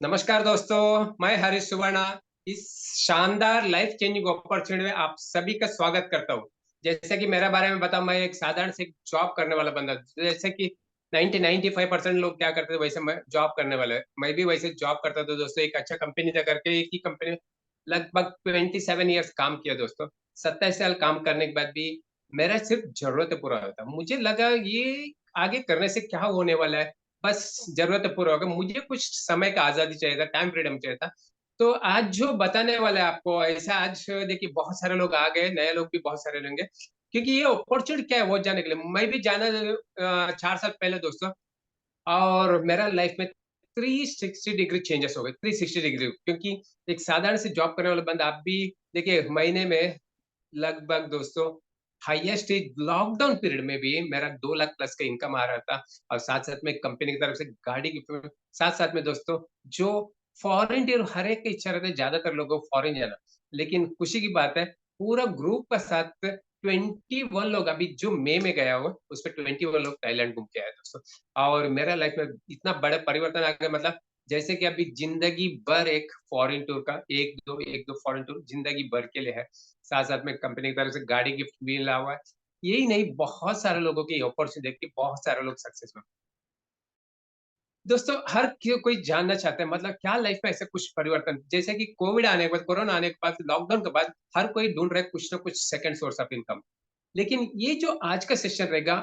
नमस्कार दोस्तों। मैं हरीश सुवर्णा इस शानदार लाइफ चेंजिंग अपॉर्चुनिटी में आप सभी का स्वागत करता हूं। जैसे कि मेरे बारे में बताऊं, मैं एक साधारण से जॉब करने वाला बंदा। जैसे कि 95% लोग क्या करते थे, वैसे मैं जॉब करने वाला। मैं भी वैसे जॉब करता था दोस्तों, एक अच्छा कंपनी था करके। एक ही कंपनी में लगभग 27 ईयर्स काम किया दोस्तों। 27 साल काम करने के बाद भी मेरा सिर्फ जरूरत पूरा होता, मुझे लगा ये आगे करने से क्या होने वाला है। बस जरूरत पूरा होगा, मुझे कुछ समय का आजादी चाहिए था, टाइम फ्रीडम चाहिए था। तो आज जो बताने वाला है आपको ऐसा, आज देखिए बहुत सारे लोग आ गए, नए लोग भी बहुत सारे रहेंगे। क्योंकि ये अपॉर्चुनिटी क्या है वो जानने के लिए मैं भी जाना 4 साल पहले दोस्तों। और मेरा लाइफ में 360 डिग्री चेंजेस हो गए, 360 डिग्री। क्योंकि एक साधारण से जॉब करने वाला बंदा, आप भी देखिए महीने में लगभग दोस्तों हाईएस्ट लॉकडाउन पीरियड में भी मेरा 2 लाख प्लस का इनकम आ रहा था। और साथ साथ में कंपनी की तरफ से गाड़ी की साथ साथ में दोस्तों जो फॉरेन टूर हर एक की इच्छा रहती है, ज्यादातर लोगों को फॉरेन जाना। लेकिन खुशी की बात है, पूरा ग्रुप का साथ 21 लोग अभी जो मई में गया हो, उसमें 21 लोग थाईलैंड घूम के आए दोस्तों। और मेरा लाइफ में इतना बड़ा परिवर्तन आ गया, मतलब जैसे कि अभी जिंदगी भर एक फॉरेन टूर का एक दो फॉरेन टूर जिंदगी भर के लिए है। साथ साथ में कंपनी की तरफ से गाड़ी गिफ्ट भी मिला हुआ है। यही नहीं, बहुत सारे लोगों की अपॉर्चुनिटी देख के बहुत सारे लोग सक्सेस में। दोस्तों कोई जानना चाहता है मतलब क्या लाइफ में ऐसे कुछ परिवर्तन, जैसे कि कोविड आने के बाद, कोरोना आने के बाद, लॉकडाउन के बाद हर कोई ढूंढ रहा है कुछ ना कुछ सेकंड सोर्स ऑफ इनकम। लेकिन ये जो आज का सेशन रहेगा,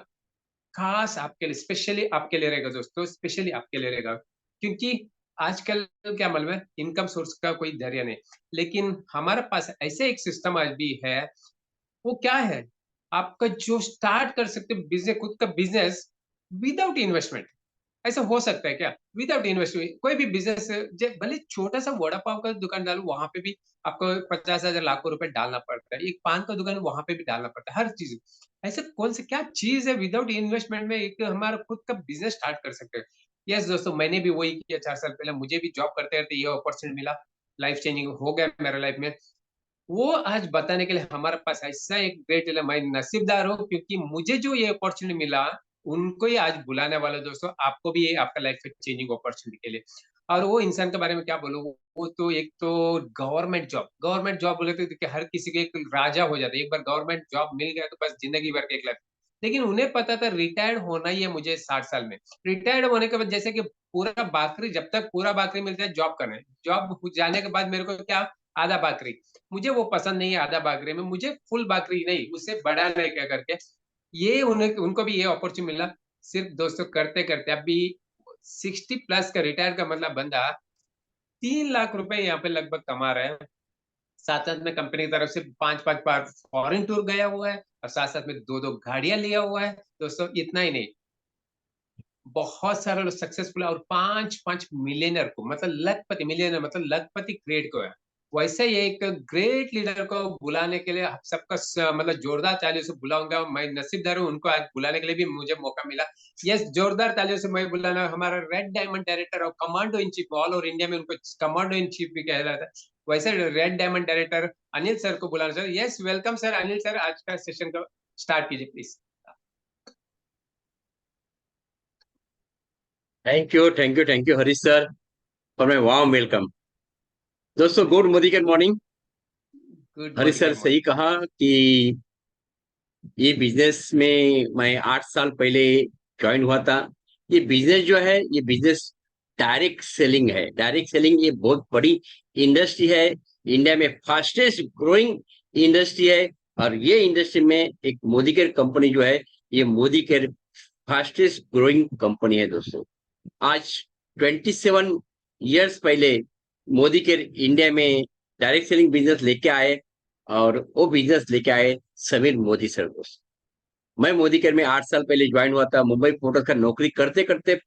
खास आपके लिए, स्पेशली आपके लिए रहेगा दोस्तों, स्पेशली आपके लिए रहेगा। क्योंकि आजकल क्या मालूम है, इनकम सोर्स का कोई धैर्य नहीं। लेकिन हमारे पास ऐसे एक सिस्टम आज भी है। वो क्या है, आपका जो स्टार्ट कर सकते बिजनेस, खुद का बिजनेस विदाउट इन्वेस्टमेंट। ऐसा हो सकता है क्या? विदाउट इन्वेस्टमेंट कोई भी बिजनेस, भले छोटा सा वड़ा पाव का दुकान डालो, वहां पे भी आपको 50,000 लाखों रुपए डालना पड़ता है। एक पान का दुकान, वहां पे भी डालना पड़ता है, हर चीज। ऐसे कौन सी क्या चीज है विदाउट इन्वेस्टमेंट में एक हमारा खुद का बिजनेस स्टार्ट कर सकते हैं? यस दोस्तों, मैंने भी वही किया 4 साल पहले। मुझे भी जॉब करते रहते ये अपॉर्चुनिटी मिला, लाइफ चेंजिंग हो गया मेरा लाइफ में। वो आज बताने के लिए हमारे पास ऐसा एक ग्रेट, मैं नसीबदार हूँ क्योंकि मुझे जो ये अपॉर्चुनिटी मिला, उनको ही आज बुलाने वाले दोस्तों। आपको भी ये आपका लाइफ चेंजिंग अपॉर्चुनिटी के लिए। और वो इंसान के बारे में क्या बोलूं, वो तो एक तो गवर्नमेंट जॉब बोले तो देखिए हर किसी के एक राजा हो जाता है। एक बार गवर्नमेंट जॉब मिल गया तो बस जिंदगी भर के एक लाइफ। लेकिन उन्हें पता था रिटायर्ड होना ही है मुझे 60 साल में। रिटायर्ड होने के बाद जैसे कि पूरा बाकरी, जब तक पूरा बाकरी मिलता है जॉब करना है, जॉब जाने के बाद मेरे को क्या, आधा बाकरी। मुझे वो पसंद नहीं है आधा बाकरी में, मुझे फुल बाकरी नहीं, उससे बड़ा नहीं क्या करके। ये उन्हें उनको भी ये अपॉर्चुनिटी मिला। सिर्फ दोस्तों करते करते अभी 60 प्लस का रिटायर का मतलब बंदा 3 लाख रुपए यहाँ पे लगभग कमा रहा है। साथ साथ में कंपनी की तरफ से 5 5 बार फॉरेन टूर गया हुआ है, और साथ साथ में 2 2 गाड़ियां लिया हुआ है दोस्तों। इतना ही नहीं, बहुत सारे लोग सक्सेसफुल है, और 5 5 मिलियनर को, मतलब लखपति, मिलियनर मतलब लखपति क्रिएट को है। वैसे ही एक ग्रेट लीडर को बुलाने के लिए आप सबका मतलब जोरदार तालियों से बुलाऊंगा। मैं नसीबदार हूँ, उनको आज बुलाने के लिए भी मुझे मौका मिला। यस, जोरदार तालियों से मैं बुलाना हमारा रेड डायमंड डायरेक्टर और commando in chief, all over India में उनको कमांडो इन चीफ भी कहा जाता है। वैसे red diamond director Anil sir को बुलाना sir. Yes, welcome sir. Anil sir, आज का सेशन को स्टार्ट कीजिए please. Thank you Harish sir for my warm welcome. दोस्तों good Modi good morning. Good Harish morning, sir good सही मॉर्निंग। कहा कि ये बिजनेस में मैं 8 साल पहले ज्वाइन हुआ था। ये बिजनेस जो है ये बिजनेस डायरेक्ट सेलिंग है। डायरेक्ट सेलिंग ये बहुत बड़ी इंडस्ट्री है। इंडिया में फास्टेस्ट ग्रोइंग इंडस्ट्री है। और ये इंडस्ट्री में एक मोदी केयर कंपनी जो है, ये Modi care fastest growing company है दोस्तों। आज 27 ईयर्स पहले मोदी के इंडिया में डायरेक्ट सेलिंग बिजनेस लेके आए, और वो बिजनेस लेके आए समीर मोदी सर दोस्त। मैं मोदी केयर में 8 साल पहले ज्वाइन हुआ था। मुंबई पोर्ट का नौकरी करते करते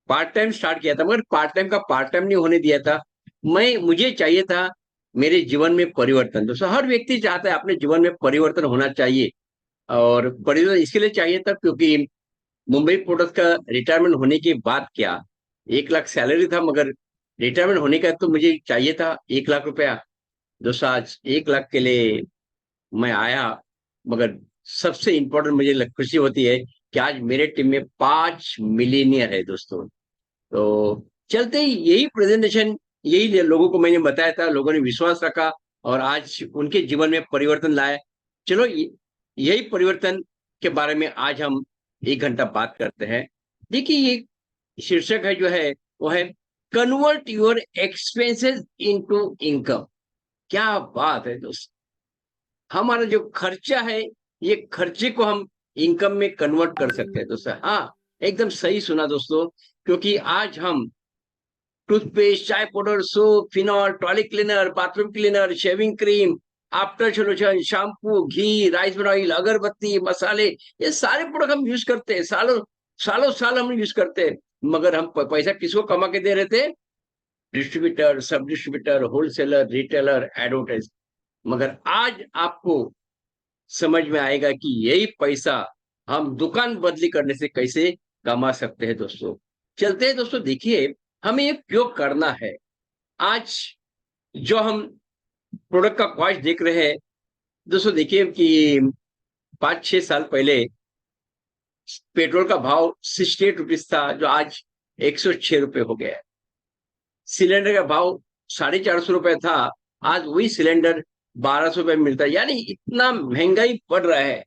पार्ट टाइम स्टार्ट किया था, मगर पार्ट टाइम का पार्ट टाइम नहीं होने दिया था। मुझे चाहिए था मेरे जीवन में परिवर्तन। दोस्तों हर व्यक्ति चाहता है अपने जीवन में परिवर्तन होना चाहिए। और परिवर्तन इसके लिए चाहिए था क्योंकि मुंबई पोर्ट्स का रिटायरमेंट होने के बाद क्या, 1 लाख सैलरी था, मगर रिटायरमेंट होने का तो मुझे चाहिए था 1 लाख रुपया। दोस्तों आज 1 लाख के लिए मैं आया। मगर सबसे इंपॉर्टेंट मुझे खुशी होती है कि आज मेरे टीम में 5 मिलीनियर है दोस्तों। तो चलते ही यही प्रेजेंटेशन, यही लोगों को मैंने बताया था, लोगों ने विश्वास रखा और आज उनके जीवन में परिवर्तन लाया। चलो यही परिवर्तन के बारे में आज हम 1 घंटा बात करते हैं। देखिए, ये शीर्षक है जो है वो है convert your expenses into income. क्या बात है दोस्त, हमारा जो खर्चा है, ये खर्चे को हम इनकम में कन्वर्ट कर सकते हैं दोस्तों। हाँ, एकदम सही सुना दोस्तों, क्योंकि आज हम टूथपेस्ट, चाय powder, soap, phenol, toilet cleaner, bathroom cleaner, shaving cream, after solution, shampoo, घी, राइस ब्रान ऑयल, अगरबत्ती, मसाले, ये सारे प्रोडक्ट हम यूज करते हैं, सालों सालों साल हम यूज करते हैं। मगर हम पैसा किसको कमा के दे रहे थे? डिस्ट्रीब्यूटर, सब डिस्ट्रीब्यूटर, होलसेलर, रिटेलर, एडवर्टाइज। मगर आज आपको समझ में आएगा कि यही पैसा हम दुकान बदली करने से कैसे कमा सकते हैं दोस्तों। चलते हैं दोस्तों, देखिए हमें ये क्यों करना है। आज जो हम प्रोडक्ट का कॉस्ट देख रहे हैं दोस्तों, देखिए कि 5-6 साल पहले पेट्रोल का भाव 68 रुपीज था, जो आज 106 रुपये हो गया है। सिलेंडर का भाव 450 रुपये था, आज वही सिलेंडर 1200 रुपये मिलता है। यानी इतना महंगाई बढ़ रहा है।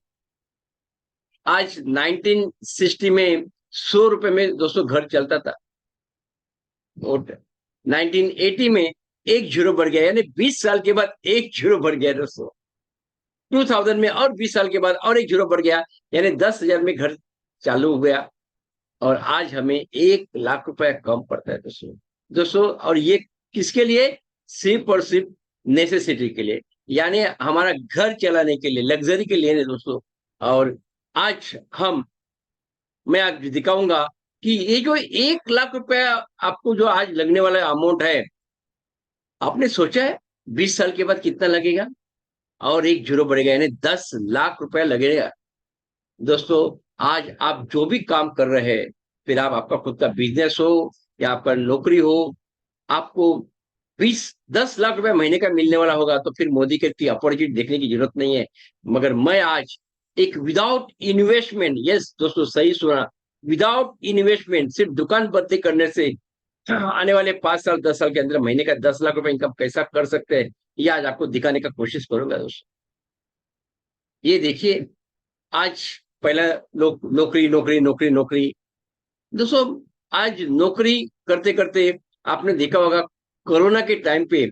आज 1960 में 100 रुपये में दोस्तों घर चलता था, और 1980 में एक जीरो बढ़ गया, यानी 20 साल के बाद एक जीरो बढ़ गया दोस्तों। 2000 में और 20 साल के बाद और एक जीरो बढ़ गया, यानी 10,000 में घर चालू हो गया। और आज हमें 1 लाख रुपए कम पड़ता है दोस्तों। और ये किसके लिए? सिर्फ और सिर्फ नेसेसिटी के लिए, यानी हमारा घर चलाने के लिए, लग्जरी के लिए नहीं दोस्तों। और आज मैं आपको दिखाऊंगा कि ये जो 1 लाख रुपया आपको जो आज लगने वाला अमाउंट है, आपने सोचा है 20 साल के बाद कितना लगेगा? और एक जीरो बढ़ेगा, यानी 10 लाख रुपया लगेगा दोस्तों। आज आप जो भी काम कर रहे हैं, फिर आप आपका खुद का बिजनेस हो या आपका नौकरी हो, आपको 10 लाख रुपए महीने का मिलने वाला होगा, तो फिर मोदी के अपॉर्चुनिटी देखने की जरूरत नहीं है। मगर मैं आज एक विदाउट इन्वेस्टमेंट, यस दोस्तों सही सुना, विदाउट इन्वेस्टमेंट, सिर्फ दुकान बंदी करने से आने वाले 5 साल 10 साल के अंदर महीने का 10 लाख रुपए इनकम कैसा कर सकते हैं, ये आज आपको दिखाने का कोशिश करूंगा दोस्तों। ये देखिए, आज पहला लोग नौकरी नौकरी नौकरी नौकरी दोस्तों, आज नौकरी करते करते आपने देखा होगा कोरोना के टाइम पे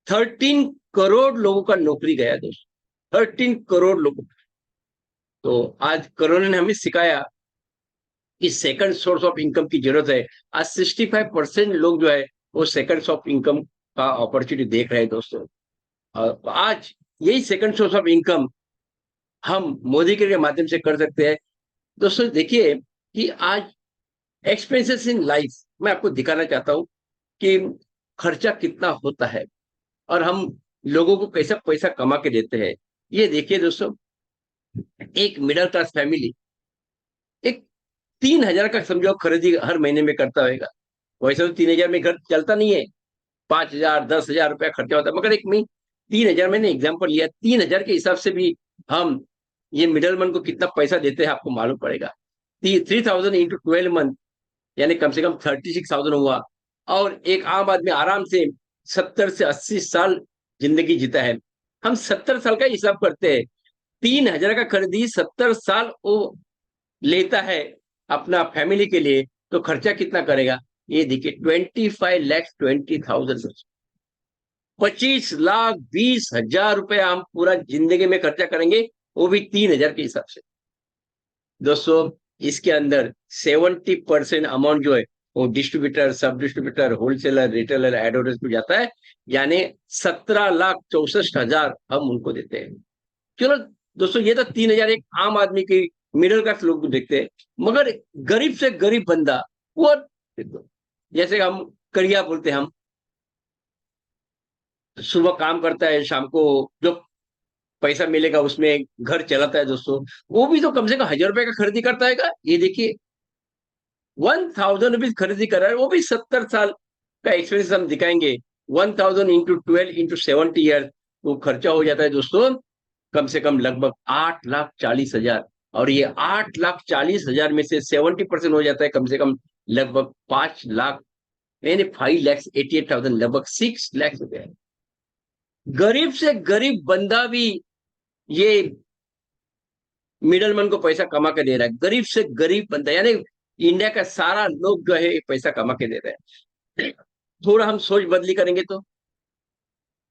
13 करोड़ लोगों का नौकरी गया दोस्तों, 13 करोड़ लोगों। तो आज कोरोना ने हमें सिखाया कि सेकंड सोर्स ऑफ इनकम की जरूरत है। आज 65% लोग जो है वो सेकंड सोर्स ऑफ इनकम का अपॉर्चुनिटी देख रहे हैं दोस्तों। और आज यही सेकंड सोर्स ऑफ इनकम हम मोदी के माध्यम से कर सकते हैं दोस्तों। देखिए कि आज एक्सपेंसेस इन लाइफ, मैं आपको दिखाना चाहता हूं कि खर्चा कितना होता है और हम लोगों को कैसा पैसा कमा के देते हैं। ये देखिए दोस्तों, एक मिडिल क्लास फैमिली एक 3,000 का समझो खरीदी हर महीने में करता होगा। वैसे तो 3,000 में घर चलता नहीं है, 5,000 10,000 रुपया खर्चा होता है। मगर एक में 3,000 मैंने एग्जाम्पल लिया, 3,000 के हिसाब से भी हम ये मिडल मैन को कितना पैसा देते हैं आपको मालूम पड़ेगा। 3,000 इंटू 12 मंथ, यानी कम से कम 36,000 हुआ। और एक आम आदमी आराम से 70 से 80 साल जिंदगी जीता है। हम 70 साल का हिसाब करते हैं, 3,000 का खरीदी 70 साल वो लेता है अपना फैमिली के लिए, तो खर्चा कितना करेगा? ये देखिए 25,20,000, 25,20,000 रुपया हम पूरा जिंदगी में खर्चा करेंगे, वो भी 3,000 के हिसाब से दोस्तों। इसके अंदर 70% अमाउंट जो है वो डिस्ट्रीब्यूटर, सब डिस्ट्रीब्यूटर, होलसेलर, रिटेलर, एडवर्टाइज को जाता है, यानी 17,64,000 हम उनको देते हैं। चलो दोस्तों, ये तो 3,000 एक आम आदमी की, मिडिल क्लास लोग को देखते हैं। मगर गरीब से गरीब बंदा, वो जैसे हम करिया बोलते हैं, हम सुबह काम करता है, शाम को जो पैसा मिलेगा उसमें घर चलाता है दोस्तों, वो भी तो कम से कम 1,000 रुपए का खरीदी करता है। ये देखिए 1,000 रुपीज खरीदी कर रहा है, वो भी 70 साल का एक्सपीरियंस हम दिखाएंगे। 1,000 इंटू 12 इंटू 70 ईयर, वो खर्चा हो जाता है दोस्तों कम से कम लगभग 8,40,000। और ये 8,40,000 में से 70% हो जाता है कम से कम लगभग 5,00,000 यानी 5,88,000, लगभग 6 लाख रुपए। गरीब से गरीब बंदा भी ये मिडलमैन को पैसा कमा के दे रहा है, गरीब से गरीब बंदा, यानी इंडिया का सारा लोग जो है पैसा कमा के दे रहे हैं। थोड़ा हम सोच बदली करेंगे तो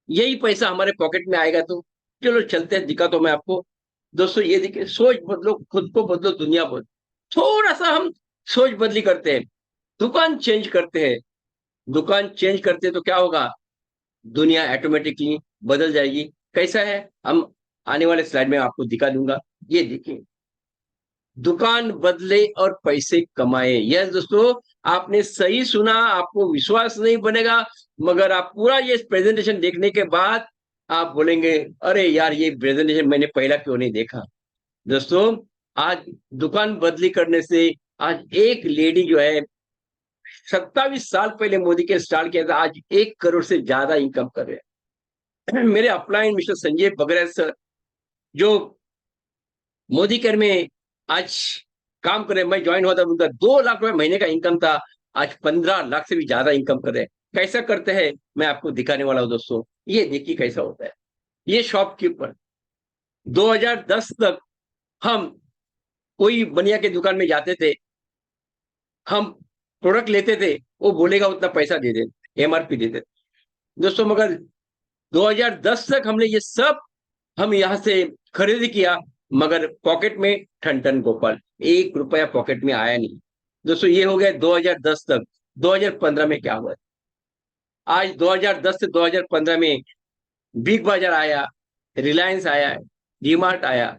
यही पैसा हमारे पॉकेट में आएगा। तो चलो चलते हैं, दिखा तो मैं आपको। दोस्तों ये देखिए, सोच बदलो, खुद को बदलो, दुनिया बदलो। थोड़ा सा हम सोच बदली करते हैं, दुकान चेंज करते हैं, दुकान चेंज करते हैं तो क्या होगा, दुनिया ऑटोमेटिकली बदल जाएगी। कैसा है, हम आने वाले स्लाइड में आपको दिखा दूंगा। ये देखिए, दुकान बदले और पैसे कमाए। यस दोस्तों, आपने सही सुना, आपको विश्वास नहीं बनेगा, मगर आप पूरा ये प्रेजेंटेशन देखने के बाद आप बोलेंगे, अरे यार ये प्रेजेंटेशन मैंने पहला क्यों नहीं देखा। दोस्तों, आज दुकान बदली करने से, आज एक लेडी जो है 27 साल पहले मोदी के स्टार्ट किया था, आज 1 करोड़ से ज्यादा इनकम कर रहे हैं। मेरे अपलाइन मिस्टर संजय बगरा सर, जो मोदी केयर में आज काम कर रहे हैं, मैं ज्वाइन हुआ था, उनका 2 लाख रुपए महीने का इनकम था, आज 15 लाख से भी ज्यादा इनकम कर रहे हैं। कैसा करते हैं मैं आपको दिखाने वाला हूं दोस्तों। ये देखिए कैसा होता है। ये शॉपकीपर 2010 तक हम कोई बनिया के दुकान में जाते थे, हम प्रोडक्ट लेते थे, वो बोलेगा उतना पैसा दे दे, एमआरपी दे दे दोस्तों। मगर 2010 तक हमने ये सब हम यहाँ से खरीदी किया, मगर पॉकेट में ठन ठन गोपाल, 1 रुपया पॉकेट में आया नहीं। दोस्तों ये हो गया 2010 तक। 2015 में क्या हुआ, आज 2010 से 2015 में बिग बाजार आया, रिलायंस आया, डीमार्ट आया,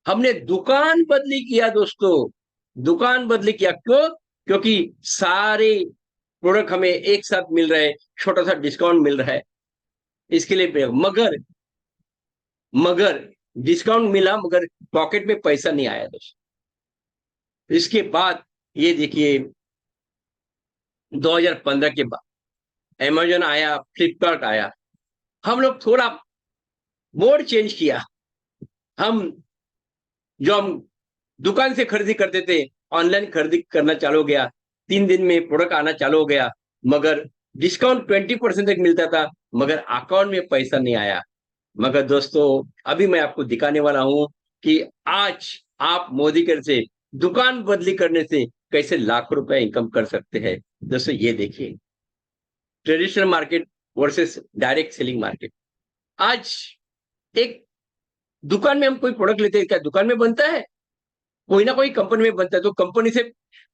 हमने दुकान बदली किया दोस्तों, दुकान बदली किया। क्यों? क्योंकि सारे प्रोडक्ट हमें एक साथ मिल रहे हैं, छोटा सा डिस्काउंट मिल रहा है, इसके लिए। मगर मगर डिस्काउंट मिला, मगर पॉकेट में पैसा नहीं आया दोस्तों। इसके बाद ये देखिए, 2015 के बाद अमेजन आया, फ्लिपकार्ट आया, हम लोग थोड़ा मोड चेंज किया। हम जो हम दुकान से खरीदी करते थे, ऑनलाइन खरीदी करना चालू हो गया, 3 दिन में प्रोडक्ट आना चालू हो गया, मगर डिस्काउंट 20% तक मिलता था, मगर अकाउंट में पैसा नहीं आया। मगर दोस्तों, अभी मैं आपको दिखाने वाला हूं कि आज आप मोदी कर से दुकान बदली करने से कैसे लाखों रुपए इनकम कर सकते हैं। दोस्तों ये देखिए, traditional market versus direct selling market. आज एक दुकान में हम कोई प्रोडक्ट लेते हैं, क्या दुकान में बनता है? कोई ना कोई कंपनी में बनता है। तो कंपनी से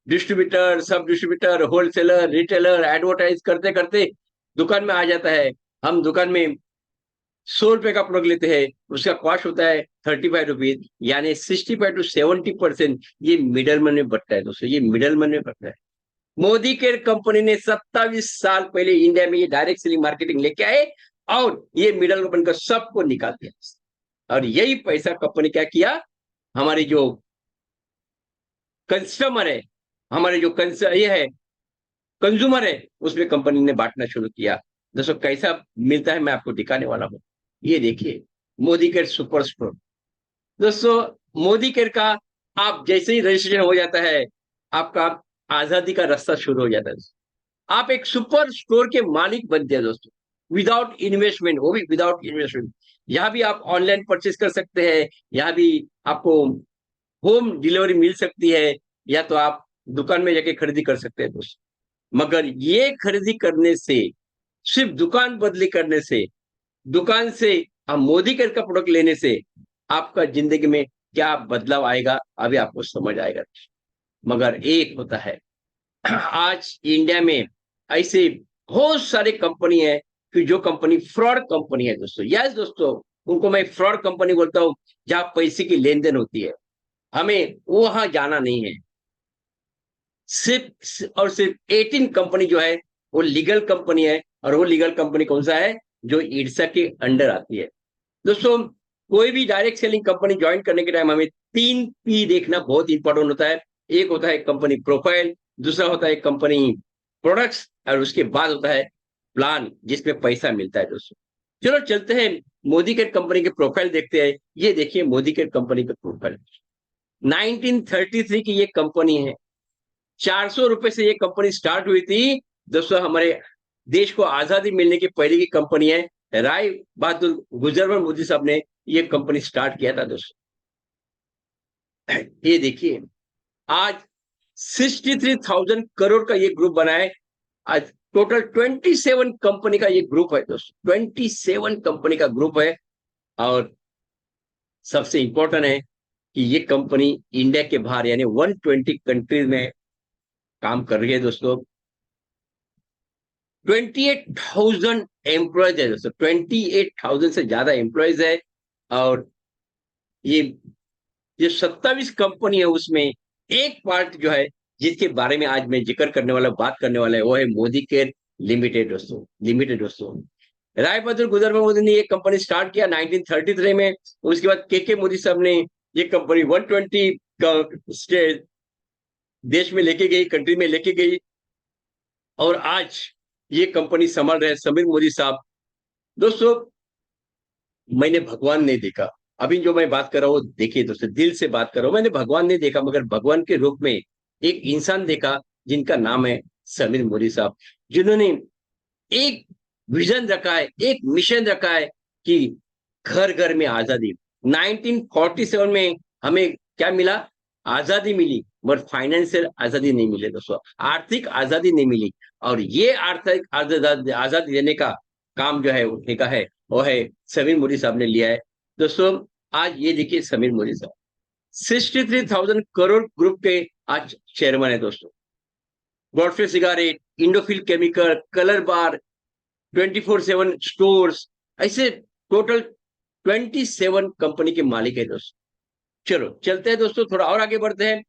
डिस्ट्रीब्यूटर, सब डिस्ट्रीब्यूटर, होलसेलर, रिटेलर, एडवर्टाइज करते करते दुकान में आ जाता है। हम दुकान में 100 रुपए का प्रोडक्ट लेते हैं, उसका कॉस्ट होता है 35 रुपीज, यानी 65 to 70% ये मिडलमैन में बटता है दोस्तों, ये मिडलमैन में बटता है। मोदी केयर कंपनी ने 27 साल पहले इंडिया में ये डायरेक्ट सेलिंग मार्केटिंग लेके आए, और ये मिडलमैन का सबको निकाल दिया। और यही पैसा कंपनी क्या किया, हमारी जो कस्टमर है, हमारे जो ये है कंज्यूमर है, उसमें कंपनी ने बांटना शुरू किया। दोस्तों कैसा मिलता है मैं आपको दिखाने वाला हूँ। ये देखिए, मोदी केयर सुपर स्टोर। दोस्तों, मोदी केयर का आप जैसे ही रजिस्ट्रेशन हो जाता है, आपका आजादी का रास्ता शुरू हो जाता है। आप एक सुपर स्टोर के मालिक बनते हैं दोस्तों, विदाउट इन्वेस्टमेंट, वो भी विदाउट इन्वेस्टमेंट। यहाँ भी आप ऑनलाइन परचेस कर सकते हैं, यहाँ भी आपको होम डिलीवरी मिल सकती है, या तो आप दुकान में जाके खरीदी कर सकते हैं दोस्तों। मगर ये खरीदी करने से, सिर्फ दुकान बदली करने से, दुकान से हम मोदी केयर का प्रोडक्ट लेने से आपका जिंदगी में क्या बदलाव आएगा, अभी आपको समझ आएगा। मगर एक होता है, आज इंडिया में ऐसे बहुत सारे कंपनी है कि जो कंपनी फ्रॉड कंपनी है दोस्तों। यस दोस्तों, उनको मैं फ्रॉड कंपनी बोलता हूँ, जहां पैसे की लेन देन होती है। हमें वहां जाना नहीं है। सिर्फ और सिर्फ 18 कंपनी जो है वो लीगल कंपनी है, और वो लीगल कंपनी कौन सा है, जो ईडसा के अंडर आती है। दोस्तों, कोई भी डायरेक्ट सेलिंग कंपनी ज्वाइन करने के टाइम हमें 3 P देखना बहुत इंपॉर्टेंट होता है। एक होता है कंपनी प्रोफाइल, दूसरा होता है कंपनी प्रोडक्ट्स, और उसके बाद होता है प्लान, जिसमें पैसा मिलता है दोस्तों। चलो चलते हैं, मोदी केयर कंपनी के प्रोफाइल देखते हैं। ये देखिए मोदी केयर कंपनी का प्रोफाइल, 1933 की ये कंपनी है। 400 रुपए से ये कंपनी स्टार्ट हुई थी, दोस्तों हमारे देश को आजादी मिलने की पहले की कंपनी है, राय बहादुर गुजरमल मोदी साहब ने ये कंपनी स्टार्ट किया था दोस्तों। ये देखिए, आज 63,000 करोड़ का ये ग्रुप बना है। आज टोटल 27 कंपनी का ये ग्रुप है दोस्तों, 27 कंपनी का ग्रुप है। और सबसे इंपॉर्टेंट है कि ये कंपनी इंडिया के बाहर यानी 120 कंट्रीज में काम कर रही है दोस्तों। 28,000 एम्प्लॉयज है दोस्तों, 28,000 से ज्यादा एम्प्लॉयज है। और ये जो 27 कंपनी है उसमें एक पार्ट जो है जिसके बारे में आज मैं जिक्र करने वाला, बात करने वाला है, वो है मोदी केयर लिमिटेड दोस्तों। लिमिटेड दोस्तों, राय बहादुर गुजरमल मोदी ने ये कंपनी स्टार्ट किया 1933 में। उसके बाद के मोदी साहब ने ये कंपनी 120 का स्टेट देश में लेके गई, कंट्री में लेके गई। और आज ये कंपनी संभाल रहे समीर मोदी साहब। दोस्तों मैंने भगवान नहीं देखा, अभी जो मैं बात कर रहा हूँ देखिए दोस्तों, दिल से बात कर रहा हूँ, मैंने भगवान नहीं देखा मगर भगवान के रूप में एक इंसान देखा जिनका नाम है समीर मोदी साहब, जिन्होंने एक विजन रखा है, एक मिशन रखा है कि घर घर में आजादी। 1947 में हमें क्या मिला? आजादी मिली, मगर फाइनेंशियल आजादी नहीं मिली दोस्तों, आर्थिक आजादी नहीं मिली। और ये आर्थिक आजादी देने का काम जो है उठने का है, वो है समीर मोदी साहब ने लिया है दोस्तों। आज ये देखिए समीर मोदी साहब 63,000 करोड़ ग्रुप के आज चेयरमैन है दोस्तों। Godfrey cigarette, Indofil chemical, colour bar, 24/7 stores, ऐसे टोटल 27 कंपनी के मालिक है दोस्तों। चलो चलते हैं दोस्तों, थोड़ा और आगे बढ़ते हैं।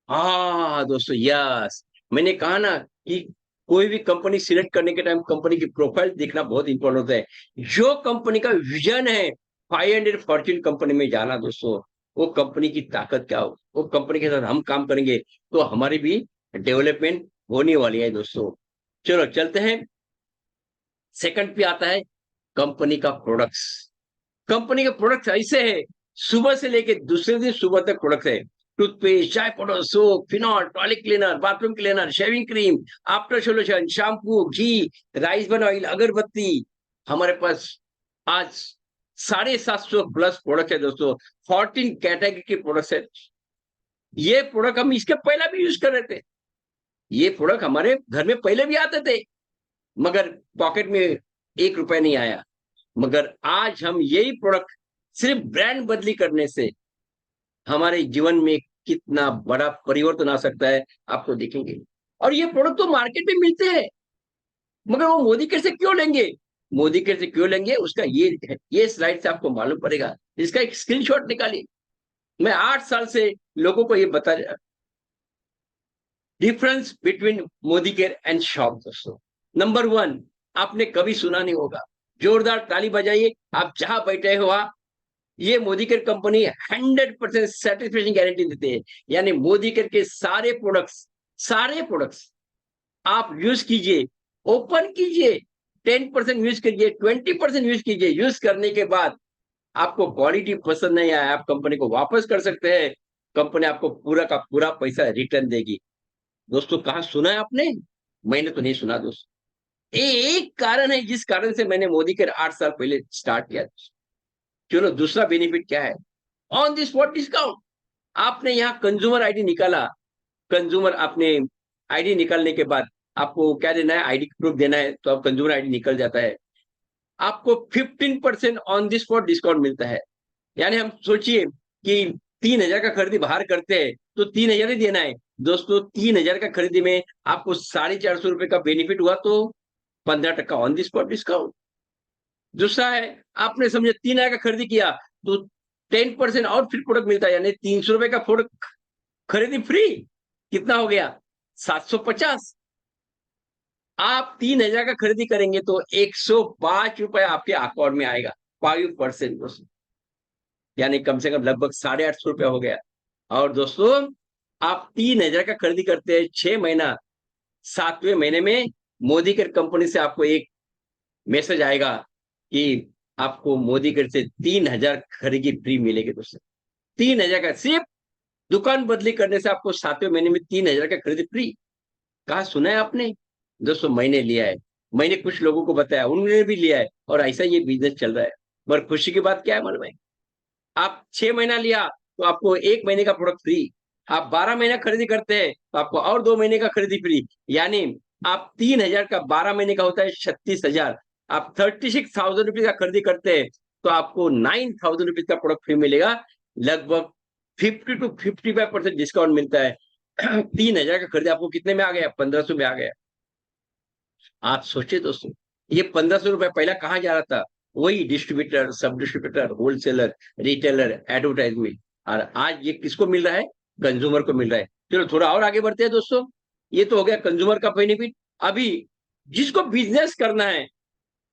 हाँ दोस्तों, यस, मैंने कहा ना कि कोई भी कंपनी सिलेक्ट करने के टाइम कंपनी की प्रोफाइल देखना बहुत इंपॉर्टेंट होता है। जो कंपनी का विजन है 500 फॉर्च्यून कंपनी में जाना दोस्तों, वो कंपनी की ताकत क्या हो, वो कंपनी के साथ हम काम करेंगे तो हमारी भी डेवलपमेंट होने वाली है दोस्तों। चलो चलते हैं, सेकंड पे आता है कंपनी का प्रोडक्ट्स। कंपनी के प्रोडक्ट्स ऐसे है, सुबह से लेके दूसरे दिन सुबह तक प्रोडक्ट है। टूथपेस्ट, चाय powder, soap, phenol, toilet cleaner, bathroom cleaner, shaving cream, after solution, shampoo, घी, राइस बर्न ऑयल, अगरबत्ती। हमारे पास आज 750 प्लस प्रोडक्ट है दोस्तों। 14 कैटेगरी के प्रोडक्ट्स है। ये प्रोडक्ट हम इसके पहले भी यूज कर रहे थे, ये प्रोडक्ट हमारे घर में पहले भी आते थे, मगर पॉकेट में 1 रुपया नहीं आया। मगर आज हम यही प्रोडक्ट सिर्फ ब्रांड बदली करने से हमारे जीवन में कितना बड़ा परिवर्तन आ सकता है, आपको देखेंगे। और ये प्रोडक्ट तो मार्केट में मिलते हैं, मगर वो मोदी केयर से क्यों लेंगे? मोदी केयर से क्यों लेंगे उसका ये स्लाइड से आपको मालूम पड़ेगा। इसका एक स्क्रीनशॉट निकालिए। मैं 8 साल से लोगों को ये बता रहा, difference between Modi care and shop दोस्तों। नंबर 1, आपने कभी सुना नहीं होगा, जोरदार ताली बजाइए आप जहां बैठे हो। ये Modi care company 100% satisfaction guarantee देते हैं। यानी मोदी केयर के सारे प्रोडक्ट्स आप यूज कीजिए, ओपन कीजिए, 10% यूज कीजिए, 20% यूज कीजिए। यूज करने के बाद आपको क्वालिटी पसंद नहीं आया, आप कंपनी को वापस कर सकते हैं, कंपनी आपको पूरा का पूरा पैसा रिटर्न देगी दोस्तों। कहा सुना है आपने? मैंने तो नहीं सुना दोस्तों। एक कारण है जिस कारण से मैंने मोदी केयर 8 साल पहले स्टार्ट किया। चलो दूसरा बेनिफिट क्या है? On the spot discount. आपने यहाँ कंज्यूमर आईडी निकाला, कंज्यूमर आपने आईडी निकालने के बाद आपको क्या देना है? आईडी प्रूफ देना है, तो अब कंज्यूमर आईडी निकल जाता है। आपको 15% ऑन द स्पॉट डिस्काउंट मिलता है। यानी हम सोचिए कि 3,000 का खरीदी बाहर करते हैं तो 3,000 ही देना है दोस्तों। 3,000 का खरीदी में आपको 450 रुपए का बेनिफिट हुआ, तो 15% ऑन द स्पॉट डिस्काउंट। दूसरा है, आपने समझे 3,000 का खरीदी किया तो 10% और फ्री प्रोडक्ट मिलता है, यानी 300 रुपए का प्रोडक्ट खरीदी फ्री। कितना हो गया? 750। आप 3,000 का खरीदी करेंगे तो 105 रुपए आपके अकाउंट में आएगा, 5%। यानी कम से कम लगभग 850 रुपया हो गया। और दोस्तों आप 3,000 का खरीदी करते हैं 6 महीना, 7वें महीने में मोदी केयर कंपनी से आपको एक मैसेज आएगा कि आपको मोदी केयर से 3,000 खरीदी फ्री मिलेगी दोस्तों। 3,000 का, सिर्फ दुकान बदली करने से आपको 7वें महीने में 3,000 का खरीदी फ्री। कहा सुना है आपने? दोस्तों मैंने लिया है, मैंने कुछ लोगों को बताया, उन्होंने भी लिया है, और ऐसा ये बिजनेस चल रहा है। मगर खुशी की बात क्या है मालूम है? आप 6 महीना लिया तो आपको 1 महीने का प्रोडक्ट फ्री। आप 12 महीना खरीदी करते हैं तो आपको और 2 महीने का खरीदी फ्री। यानी आप 3,000 का 12 महीने का होता है 36,000। आप 36,000 रुपीज का खरीदी करते हैं तो आपको 9,000 रुपीज का प्रोडक्ट फ्री मिलेगा। लगभग 50 to 55% डिस्काउंट मिलता है। 3,000 का खरीदी आपको कितने में आ गया? 1,500 में आ गया। आप सोचिए दोस्तों, ये 1,500 रुपए पहला कहाँ जा रहा था? वही डिस्ट्रीब्यूटर, सब डिस्ट्रीब्यूटर, होलसेलर, रिटेलर, एडवर्टाइजमेंट। और आज ये किसको मिल रहा है? कंज्यूमर को मिल रहा है। चलो थोड़ा और आगे बढ़ते हैं दोस्तों। ये तो हो गया कंज्यूमर का बेनिफिट। अभी जिसको बिजनेस करना है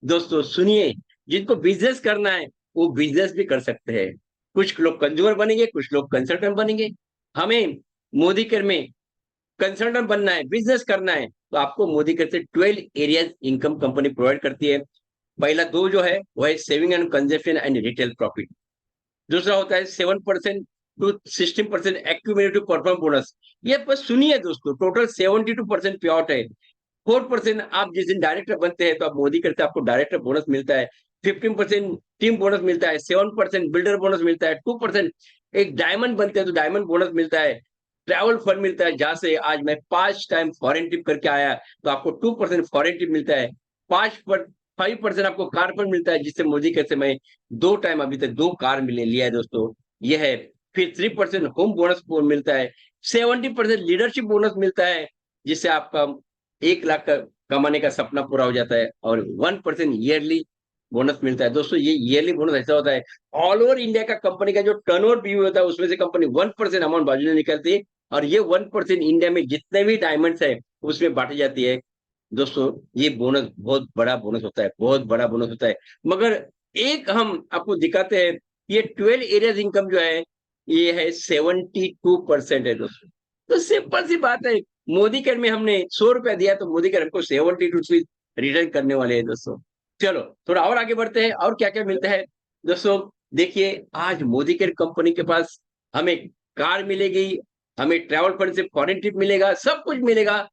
दोस्तों सुनिए, जिनको बिजनेस करना है वो बिजनेस भी कर सकते हैं। कुछ लोग कंज्यूमर बनेंगे, कुछ लोग कंसल्टेंट बनेंगे। हमें मोदी केयर में कंसल्टेंट बनना है, बिजनेस करना है, तो आपको मोदी केयर से 12 एरियाज इनकम कंपनी प्रोवाइड करती है। पहला दो जो है वो है saving and consumption and retail profit. दूसरा होता है 7% to 16% एक्यूमुलेटिव परफॉर्म बोनस। ये बस सुनिए दोस्तों, टोटल 72% पे आउट है। 4% आप जिस दिन डायरेक्टर बनते हैं तो आप मोदी करते हैं, आपको डायरेक्टर बोनस मिलता है। 15% टीम बोनस मिलता है। 7% बिल्डर बोनस मिलता है। 2% एक डायमंड बनते हैं तो डायमंड बोनस मिलता है। ट्रैवल फंड मिलता है, जहां से आज मैं 5 टाइम फॉरेन ट्रिप करके आया तो आपको 2% फॉरेन ट्रिप मिलता है। 5% आपको कार फंड मिलता है, जिससे मोदी कैसे मैं 2 टाइम अभी तक 2 कार मिले लिया है दोस्तों। ये है। फिर 3% होम बोनस मिलता है। 70% लीडरशिप बोनस मिलता है, जिससे आपका 1 लाख का कमाने का सपना पूरा हो जाता है। और 1% ईयरली बोनस मिलता है दोस्तों। ये ईयरली बोनस ऐसा होता है, ऑल ओवर इंडिया का कंपनी का जो टर्नओवर व्यू होता है उसमें से कंपनी 1% अमाउंट बाजू में निकलती है, और ये 1% इंडिया में जितने भी डायमंड्स है उसमें बांटी जाती है दोस्तों। ये बोनस बहुत बड़ा बोनस होता है, बहुत बड़ा बोनस होता है। मगर एक हम आपको दिखाते हैं, ये 12 एरियाज इनकम जो है ये है 72% है दोस्तों। तो सिंपल सी बात है, मोदी केयर में हमने 100 रुपया दिया तो मोदी केयर हमको 72 रुपीज रिटर्न करने वाले हैं दोस्तों। चलो थोड़ा और आगे बढ़ते हैं, और क्या क्या मिलता है दोस्तों। देखिए, आज मोदी केयर कंपनी के पास हमें कार मिलेगी, हमें ट्रैवल फंड से फॉरेन ट्रिप मिलेगा, सब कुछ मिलेगा।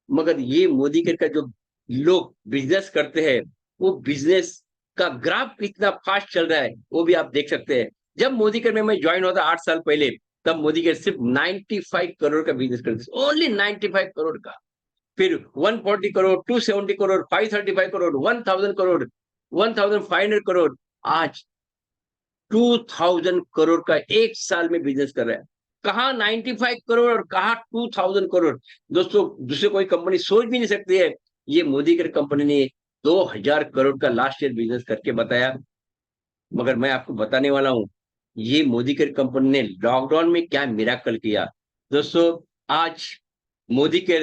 मगर ये मोदी केयर का जो लोग बिजनेस करते हैं, वो बिजनेस का ग्राफ कितना फास्ट चल रहा है वो भी आप देख सकते हैं। जब मोदी केयर में मैं ज्वाइन हुआ था 8 साल पहले, तब मोदी केयर सिर्फ 95 करोड़ का बिजनेस करते थे, ओनली 95 करोड़ का। फिर 140 करोड़, 270 करोड़, 535 करोड़, 1000 करोड़, 1500 करोड़। आज 2000 करोड़ का एक साल में बिजनेस कर रहा है। कहा 95 करोड़ और कहा 2000 करोड़। दोस्तों दूसरे कोई कंपनी सोच भी नहीं सकती है। ये मोदी की कंपनी ने 2000 करोड़ का लास्ट ईयर बिजनेस करके बताया। मगर मैं आपको बताने वाला हूं, ये मोदी की कंपनी ने लॉकडाउन में क्या मिराकल किया दोस्तों। आज मोदी के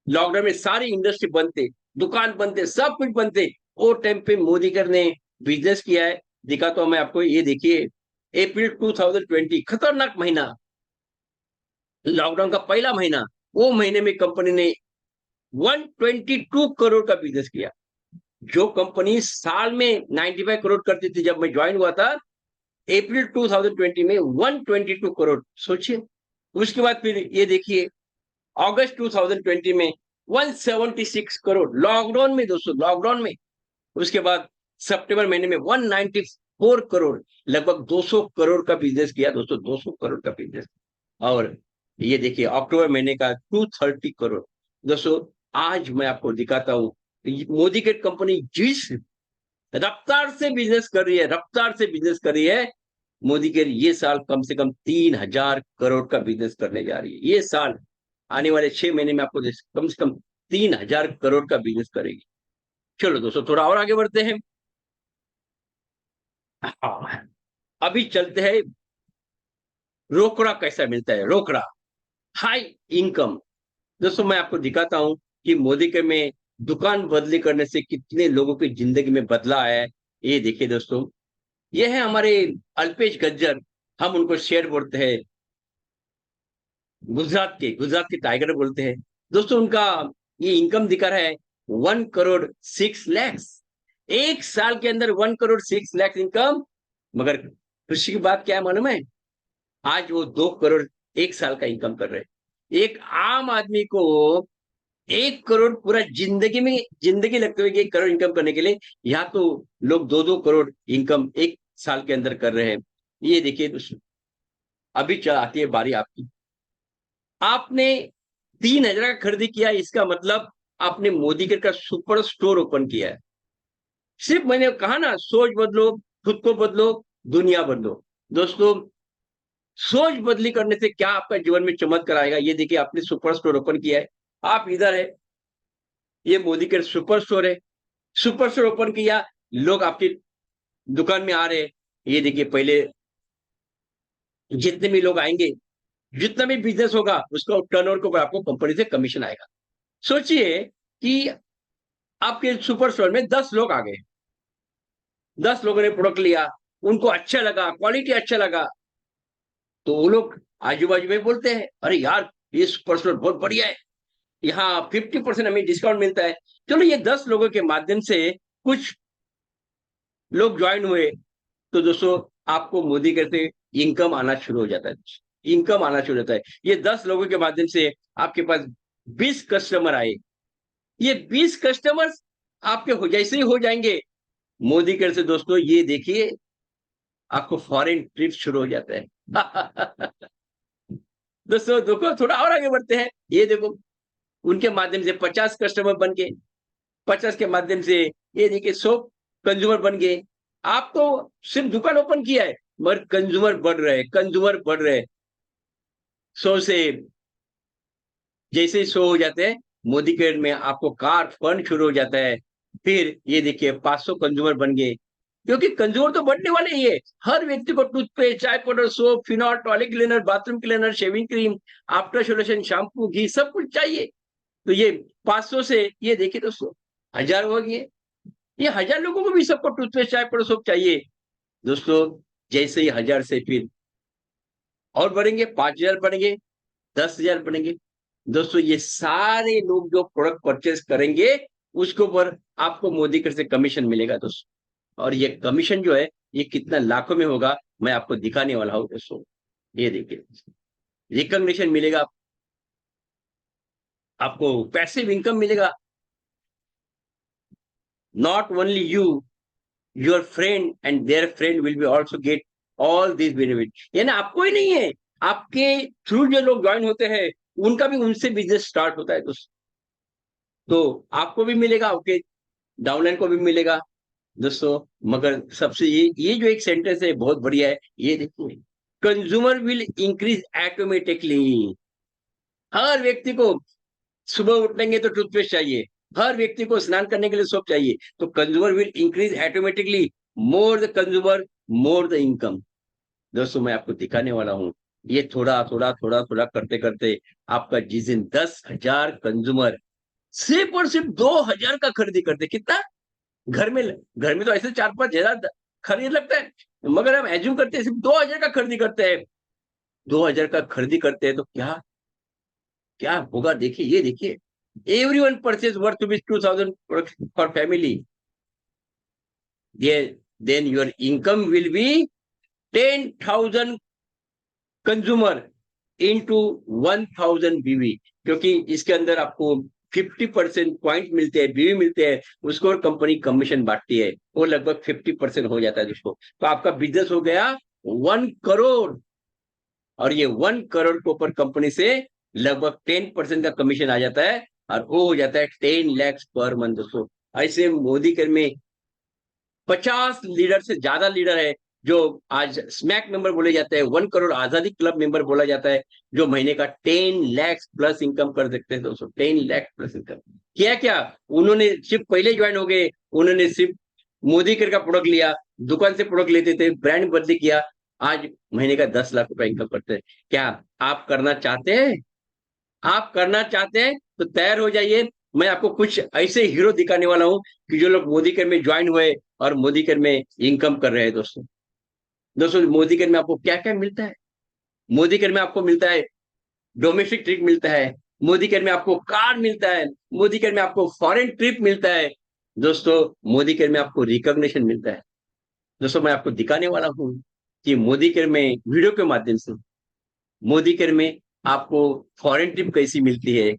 लॉकडाउन में सारी इंडस्ट्री बंद थे, दुकान बंद थे, सब कुछ बंद थे। वो टाइम पे मोदी कर ने बिजनेस किया है। दिखाता हूं मैं आपको, ये देखिए, अप्रैल 2020 खतरनाक महीना, लॉकडाउन का पहला महीना। वो महीने में कंपनी ने 122 करोड़ का बिजनेस किया। जो कंपनी साल में 95 करोड़ करती थी जब मैं ज्वाइन हुआ था, अप्रैल 2020 में 122 करोड़, सोचिए। उसके बाद फिर ये देखिए, अगस्त 2020 में 176 करोड़, लॉकडाउन में दोस्तों, लॉकडाउन में। उसके बाद सितंबर महीने में 194 करोड़, लगभग 200 करोड़ का बिजनेस किया दोस्तों, 200 करोड़ का बिजनेस। और ये देखिए अक्टूबर महीने का 230 करोड़। दोस्तों आज मैं आपको दिखाता हूं, मोदी की कंपनी जिस रफ्तार से बिजनेस कर रही है, रफ्तार से बिजनेस कर रही है, मोदी के ये साल कम से कम 3,000 करोड़ का बिजनेस करने जा रही है। ये साल आने वाले 6 महीने में आपको कम से कम 3,000 करोड़ का बिजनेस करेगी। चलो दोस्तों थोड़ा और आगे बढ़ते हैं। हाँ, अभी चलते हैं, रोकड़ा कैसा मिलता है, रोकड़ा हाई इनकम। दोस्तों मैं आपको दिखाता हूं कि मोदी के में दुकान बदली करने से कितने लोगों की जिंदगी में बदला आया है। ये देखिए दोस्तों, ये है हमारे अल्पेश गज्जर, हम उनको शेर बोलते हैं, गुजरात के टाइगर बोलते हैं दोस्तों। उनका ये इनकम दिखा रहा है 1 करोड़ 6 लाख, एक साल के अंदर 1 करोड़ 6 लाख इनकम। मगर खुशी की बात क्या है मालूम है? आज वो 2 करोड़ एक साल का इनकम कर रहे हैं। एक आम आदमी को 1 करोड़ पूरा जिंदगी लगते हुए कि 1 करोड़ इनकम करने के लिए, यहाँ तो लोग 2-2 करोड़ इनकम एक साल के अंदर कर रहे हैं। ये देखिए दोस्तों, अभी चल आती है बारी आपकी। आपने 3,000 का खरीदी किया, इसका मतलब आपने मोदी का सुपर स्टोर ओपन किया है। सिर्फ मैंने कहा ना, सोच बदलो, खुद को बदलो, दुनिया बदलो। दोस्तों, सोच बदली करने से क्या आपका जीवन में चमत्कार आएगा। ये देखिए, आपने सुपर स्टोर ओपन किया है। आप इधर है, ये मोदी के सुपर स्टोर है। सुपर स्टोर ओपन किया, लोग आपकी दुकान में आ रहे हैं। ये देखिए, पहले जितने भी लोग आएंगे, जितना भी बिजनेस होगा, उसका टर्नओवर के ऊपर आपको कंपनी से कमीशन आएगा। सोचिए कि आपके सुपर स्टोर में 10 लोग आ गए, 10 लोगों ने प्रोडक्ट लिया, उनको अच्छा लगा, क्वालिटी अच्छा लगा, तो वो लोग आजू बाजू में बोलते हैं, अरे यार, ये सुपर स्टोर बहुत बढ़िया है, यहाँ 50% हमें डिस्काउंट मिलता है। चलो, ये 10 लोगों के माध्यम से कुछ लोग ज्वाइन हुए, तो दोस्तों आपको मोदी कहते इनकम आना शुरू हो जाता है। इनकम आना शुरू होता है। ये 10 लोगों के माध्यम से आपके पास 20 कस्टमर आए। ये 20 कस्टमर्स आपके हो जैसे ही हो जाएंगे, मोदी कर से दोस्तों, ये देखिए, आपको फॉरेन ट्रिप शुरू हो जाता है। दोस्तों देखो, थोड़ा और आगे बढ़ते हैं। ये देखो, उनके माध्यम से 50 कस्टमर बन गए, 50 के माध्यम से ये देखिए 100 कंज्यूमर बन गए। आप तो सिर्फ दुकान ओपन किया है, मगर कंज्यूमर बढ़ रहे, कंज्यूमर बढ़ रहे। 100 से जैसे ही 100 हो जाते हैं, मोदी केयर में आपको कार फंड शुरू हो जाता है। फिर ये देखिए 500 कंज्यूमर बन गए, क्योंकि कंज्यूमर तो बढ़ने वाले ही है। हर व्यक्ति को टूथपेस्ट, चाय powder, soap, phenol, toilet cleaner, bathroom cleaner, shaving cream, after solution, shampoo, घी, सब कुछ चाहिए। तो ये 500 से ये देखिए दोस्तों 1000 हो गए। ये 1000 लोगों को भी सबको टूथपेस्ट, चाय पाउडर, सोप चाहिए। दोस्तों, जैसे ही 1000 से फिर और बढ़ेंगे, 5000 बढ़ेंगे, 10,000 बढ़ेंगे। दोस्तों, ये सारे लोग जो प्रोडक्ट परचेज करेंगे, उसके ऊपर आपको मोदी कर से कमीशन मिलेगा दोस्तों। और ये कमीशन जो है, ये कितना लाखों में होगा, मैं आपको दिखाने वाला हूं दोस्तों। ये देखिए, रिकॉग्निशन मिलेगा, आपको पैसिव इनकम मिलेगा। Not only you, your friend and there friend will be also get all this benefit. ये ना आपको ही नहीं है, आपके थ्रू जो लोग ज्वाइन होते हैं, उनका भी उनसे बिजनेस स्टार्ट होता है दोस्तों। तो आपको भी मिलेगा, आपके डाउनलाइन को भी मिलेगा दोस्तों। मगर सबसे ये जो एक सेंटेंस है, बहुत बढ़िया है। ये देखिए, कंज्यूमर विल इंक्रीज ऑटोमेटिकली। हर व्यक्ति को सुबह उठेंगे तो टूथपेस्ट चाहिए, हर व्यक्ति को स्नान करने के लिए सोप चाहिए। तो consumer will increase automatically, more the consumer, more the income. दोस्तों, मैं आपको दिखाने वाला हूँ। ये थोड़ा थोड़ा थोड़ा थोड़ा करते करते आपका जिस दिन 10,000 कंज्यूमर सिर्फ और सिर्फ 2,000 का खरीदी करते, कितना घर में तो ऐसे 4-5 हजार खरीद लगता है, मगर हम एज्यूम करते हैं सिर्फ 2,000 का खरीदी करते हैं। 2,000 का खरीदी करते हैं तो क्या क्या होगा, देखिए, ये देखिए, everyone purchase worth to be 2,000 for family. Yeah, then your income will be 10,000 consumer into 1,000 बीवी, क्योंकि इसके अंदर आपको 50% पॉइंट मिलते हैं, बीवी मिलते हैं, उसको और कंपनी कमीशन बांटती है, वो लगभग 50% हो जाता है जिसको। तो आपका बिजनेस हो गया 1 करोड़, और ये 1 करोड़ के ऊपर कंपनी से लगभग 10% का कमीशन आ जाता है, और वो हो जाता है 10 lakhs पर मंथ दोस्तों। ऐसे मोदी कर में 50 लीडर से ज्यादा लीडर है, जो आज स्मैक मेंबर बोले जाते हैं, 1 करोड़ आजादी क्लब मेंबर बोला जाता है, जो महीने का 10 lakhs प्लस इनकम कर सकते हैं दोस्तों। 10 लाख प्लस इनकम क्या क्या, उन्होंने सिर्फ पहले ज्वाइन हो गए, उन्होंने सिर्फ मोदी कर का प्रोडक्ट लिया, दुकान से प्रोडक्ट लेते थे, ब्रांड बदली किया, आज महीने का 10 लाख रुपए इनकम करते हैं। क्या आप करना चाहते हैं? आप करना चाहते हैं तो तैयार हो जाइए। मैं आपको कुछ ऐसे हीरो दिखाने वाला हूं कि जो लोग मोदी केयर में ज्वाइन हुए और मोदी केयर में इनकम कर रहे हैं दोस्तों। दोस्तों, मोदी केयर में आपको क्या क्या मिलता है? मोदी केयर में आपको मिलता है डोमेस्टिक ट्रिप मिलता है, मोदी केयर में आपको कार मिलता है, मोदी केयर में आपको फॉरेन ट्रिप मिलता है दोस्तों, मोदी केयर में आपको रिकॉग्निशन मिलता है। दोस्तों, मैं आपको दिखाने वाला हूँ कि मोदी केयर में वीडियो के माध्यम से मोदी केयर में आपको फॉरेन ट्रिप कैसी मिलती है,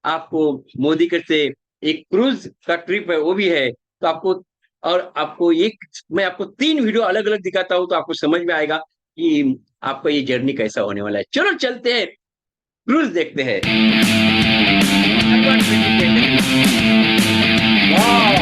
आपको मोदी कर से एक क्रूज का ट्रिप है वो भी है, तो आपको, और आपको एक, मैं आपको 3 वीडियो अलग अलग दिखाता हूँ तो आपको समझ में आएगा कि आपका ये जर्नी कैसा होने वाला है। चलो चलते हैं, क्रूज देखते हैं। वाह,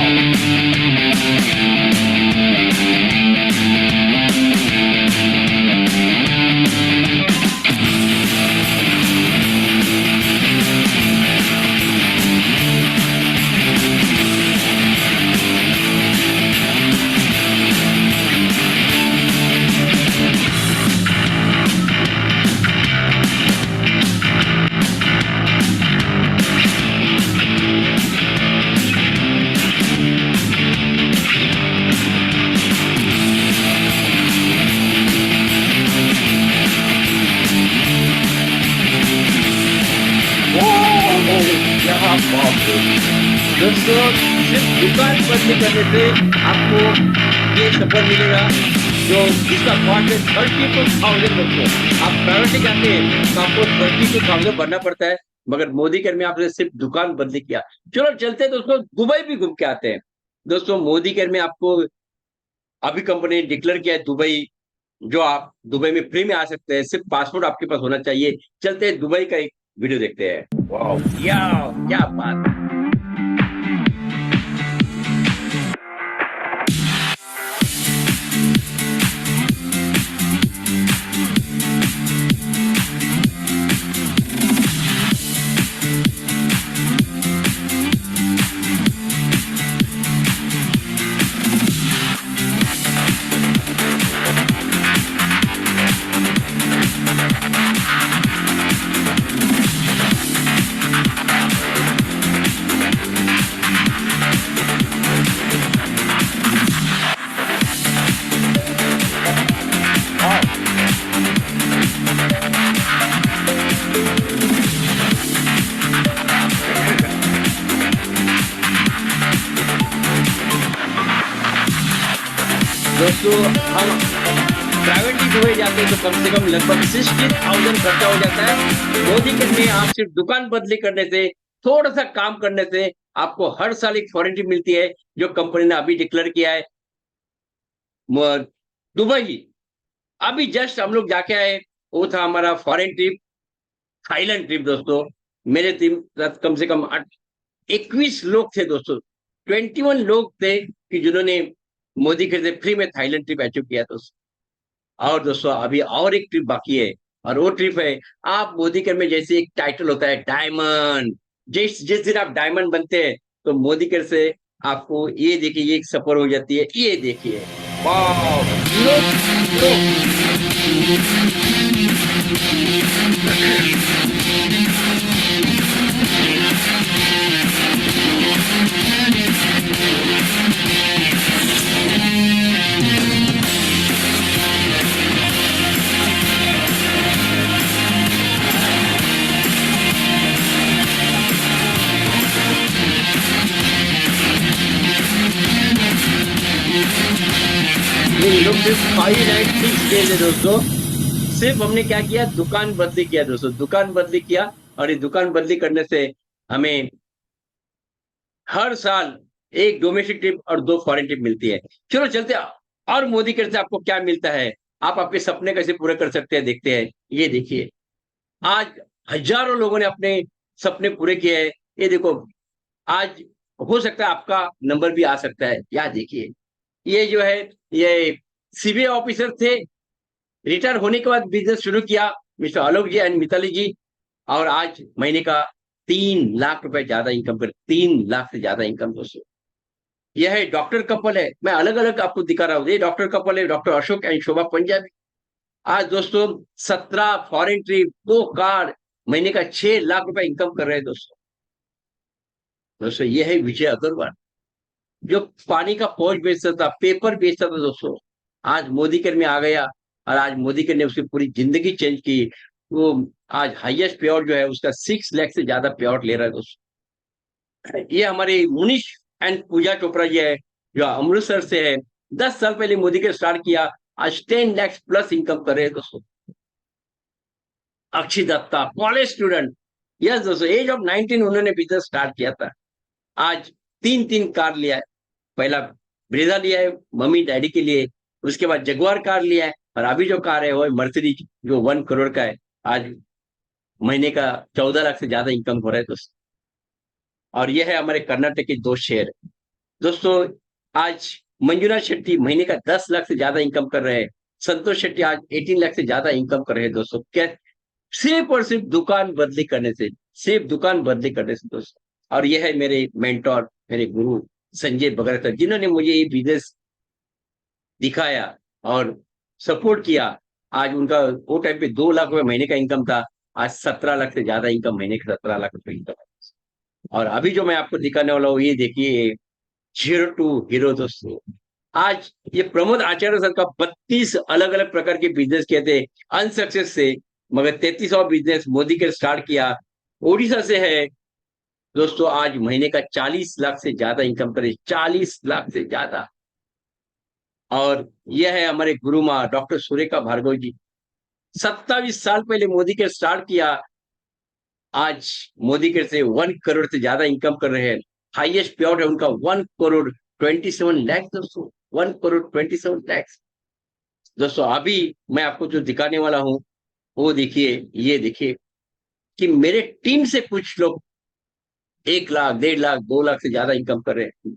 क्या बात है दोस्तों, सिर्फ दुकान बंद करने से आपको ये सफर मिलेगा जो जिसका कॉस्ट है 32,000। दोस्तों आप प्रायोरिटी जाते हैं तो आपको 32,000 भरना पड़ता है, मगर मोदी कर में आपने सिर्फ दुकान बदली किया। चलो चलते हैं दोस्तों, दुबई भी घूम के आते हैं। दोस्तों मोदी कर में आपको अभी कंपनी ने डिक्लेयर किया है दुबई, जो आप दुबई में फ्री में आ सकते हैं, सिर्फ पासपोर्ट आपके पास होना चाहिए। चलते हैं दुबई का एक वीडियो देखते हैं। वाह, क्या बात। दोस्तों हम प्राइवेटली दुबई जाते हैं तो कम से कम लगभग 60,000 खर्चा हो जाता है। मोदी के में आप सिर्फ दुकान बदली करने से, थोड़ा सा काम करने से आपको हर साल एक फॉरेन ट्रिप मिलती है, जो कंपनी ने अभी डिक्लेयर किया है। दुबई अभी जस्ट हम लोग जाके आए, वो था हमारा फॉरेन ट्रिप, थाईलैंड ट्रिप। दोस्तों मेरे टीम कम से कम 21 लोग थे दोस्तों, 21 लोग थे कि जिन्होंने मोदी के फ्री में थाईलैंड ट्रिप अचीव किया दोस्तों। और दोस्तों अभी और एक ट्रिप बाकी है, और वो ट्रिप है, आप मोदी कर में जैसे एक टाइटल होता है डायमंड, जिस जिस दिन आप डायमंड बनते हैं तो मोदी कर से आपको ये देखिए, ये एक सफर हो जाती है, ये देखिए। वाह, लोग ये लोग सिर्फ 5 नाइट 6 डेज है दोस्तों। सिर्फ हमने क्या किया, दुकान बदली किया दोस्तों, दुकान बदली किया, और ये दुकान बदली करने से हमें हर साल एक डोमेस्टिक ट्रिप और 2 फॉरेन ट्रिप मिलती है। चलो चलते हैं, और मोदी कर से आपको क्या मिलता है, आप आपके सपने कैसे पूरे कर सकते हैं, देखते हैं। ये देखिए, आज हजारों लोगों ने अपने सपने पूरे किए हैं। ये देखो, आज हो सकता है आपका नंबर भी आ सकता है। या देखिए, ये जो है, ये सीबीआई ऑफिसर थे, रिटायर होने के बाद बिजनेस शुरू किया, मिस्टर आलोक जी एंड मिताली जी, और आज महीने का 3 लाख रुपए ज्यादा इनकम कर, 3 लाख से ज्यादा इनकम दोस्तों। यह है डॉक्टर कपल है, मैं अलग अलग आपको दिखा रहा हूँ, ये डॉक्टर कपल है, डॉक्टर अशोक एंड शोभा पंजाबी। आज दोस्तों 17 फॉरेन ट्रिप, 2 कार, महीने का 6 लाख रुपए इनकम कर रहे हैं दोस्तों। दोस्तों ये है विजय अग्रवाल, जो पानी का पौच बेचता था, पेपर बेचता था दोस्तों, आज मोदी कर में आ गया, और आज मोदी कर ने उसकी पूरी जिंदगी चेंज की। वो आज हाईएस्ट पे आउट जो है उसका 6 लाख से ज्यादा पे आउट ले रहा है दोस्तों। ये हमारे मुनीश एंड पूजा चोपड़ा जी है, जो अमृतसर से है, 10 साल पहले मोदी के स्टार्ट किया, आज 10 लाख प्लस इनकम कर रहे हैं दोस्तों। Akshay Datta college student, yes दोस्तों, एज ऑफ 19 उन्होंने बिजनेस स्टार्ट किया था। आज 3-3 कार लिया है। पहला ब्रेजा लिया है मम्मी डैडी के लिए, उसके बाद जगुआर कार लिया है, और अभी जो कार है वो मर्सिडीज जो 1 करोड़ का है। आज महीने का 14 लाख से ज्यादा इनकम हो रहा है दोस्तों। और यह है हमारे कर्नाटक के 2 शहर दोस्तों। आज मंजुनाथ शेट्टी महीने का 10 लाख से ज्यादा इनकम कर रहे हैं। संतोष शेट्टी आज 18 लाख से ज्यादा इनकम कर रहे हैं दोस्तों। क्या? सिर्फ और सिर्फ दुकान बदली करने से, सिर्फ दुकान बदली करने से दोस्तों। और यह है मेरे मेंटोर, मेरे गुरु संजय बगरा सर, जिन्होंने मुझे ये बिजनेस दिखाया और सपोर्ट किया। आज उनका वो टाइम पे 2 लाख रुपए महीने का इनकम था, आज 17 लाख से ज्यादा इनकम, महीने का 17 लाख रुपए इनकम है। और अभी जो मैं आपको दिखाने वाला हूँ, ये देखिए, जीरो टू हीरो दोस्तों। आज ये प्रमोद आचार्य सर का 32 अलग अलग प्रकार के बिजनेस किए थे अनसक्सेस से, मगर 33वां बिजनेस मोदी के स्टार्ट किया, ओडिशा से है दोस्तों। आज महीने का 40 लाख से ज्यादा इनकम करे, 40 लाख से ज्यादा। और यह है हमारे गुरु माँ डॉक्टर सुरेखा भार्गव जी, 27 साल पहले मोदी के स्टार्ट किया, आज मोदी के से 1 करोड़ से ज्यादा इनकम कर रहे हैं। हाईएस्ट पे आउट है उनका 1 करोड़ 27 लाख दोस्तों, 1 करोड़ 27 लाख दोस्तों। अभी मैं आपको जो दिखाने वाला हूँ वो देखिए, ये देखिए कि मेरे टीम से कुछ लोग 1 लाख, 1.5 लाख, 2 लाख से ज्यादा इनकम कर रहे हैं।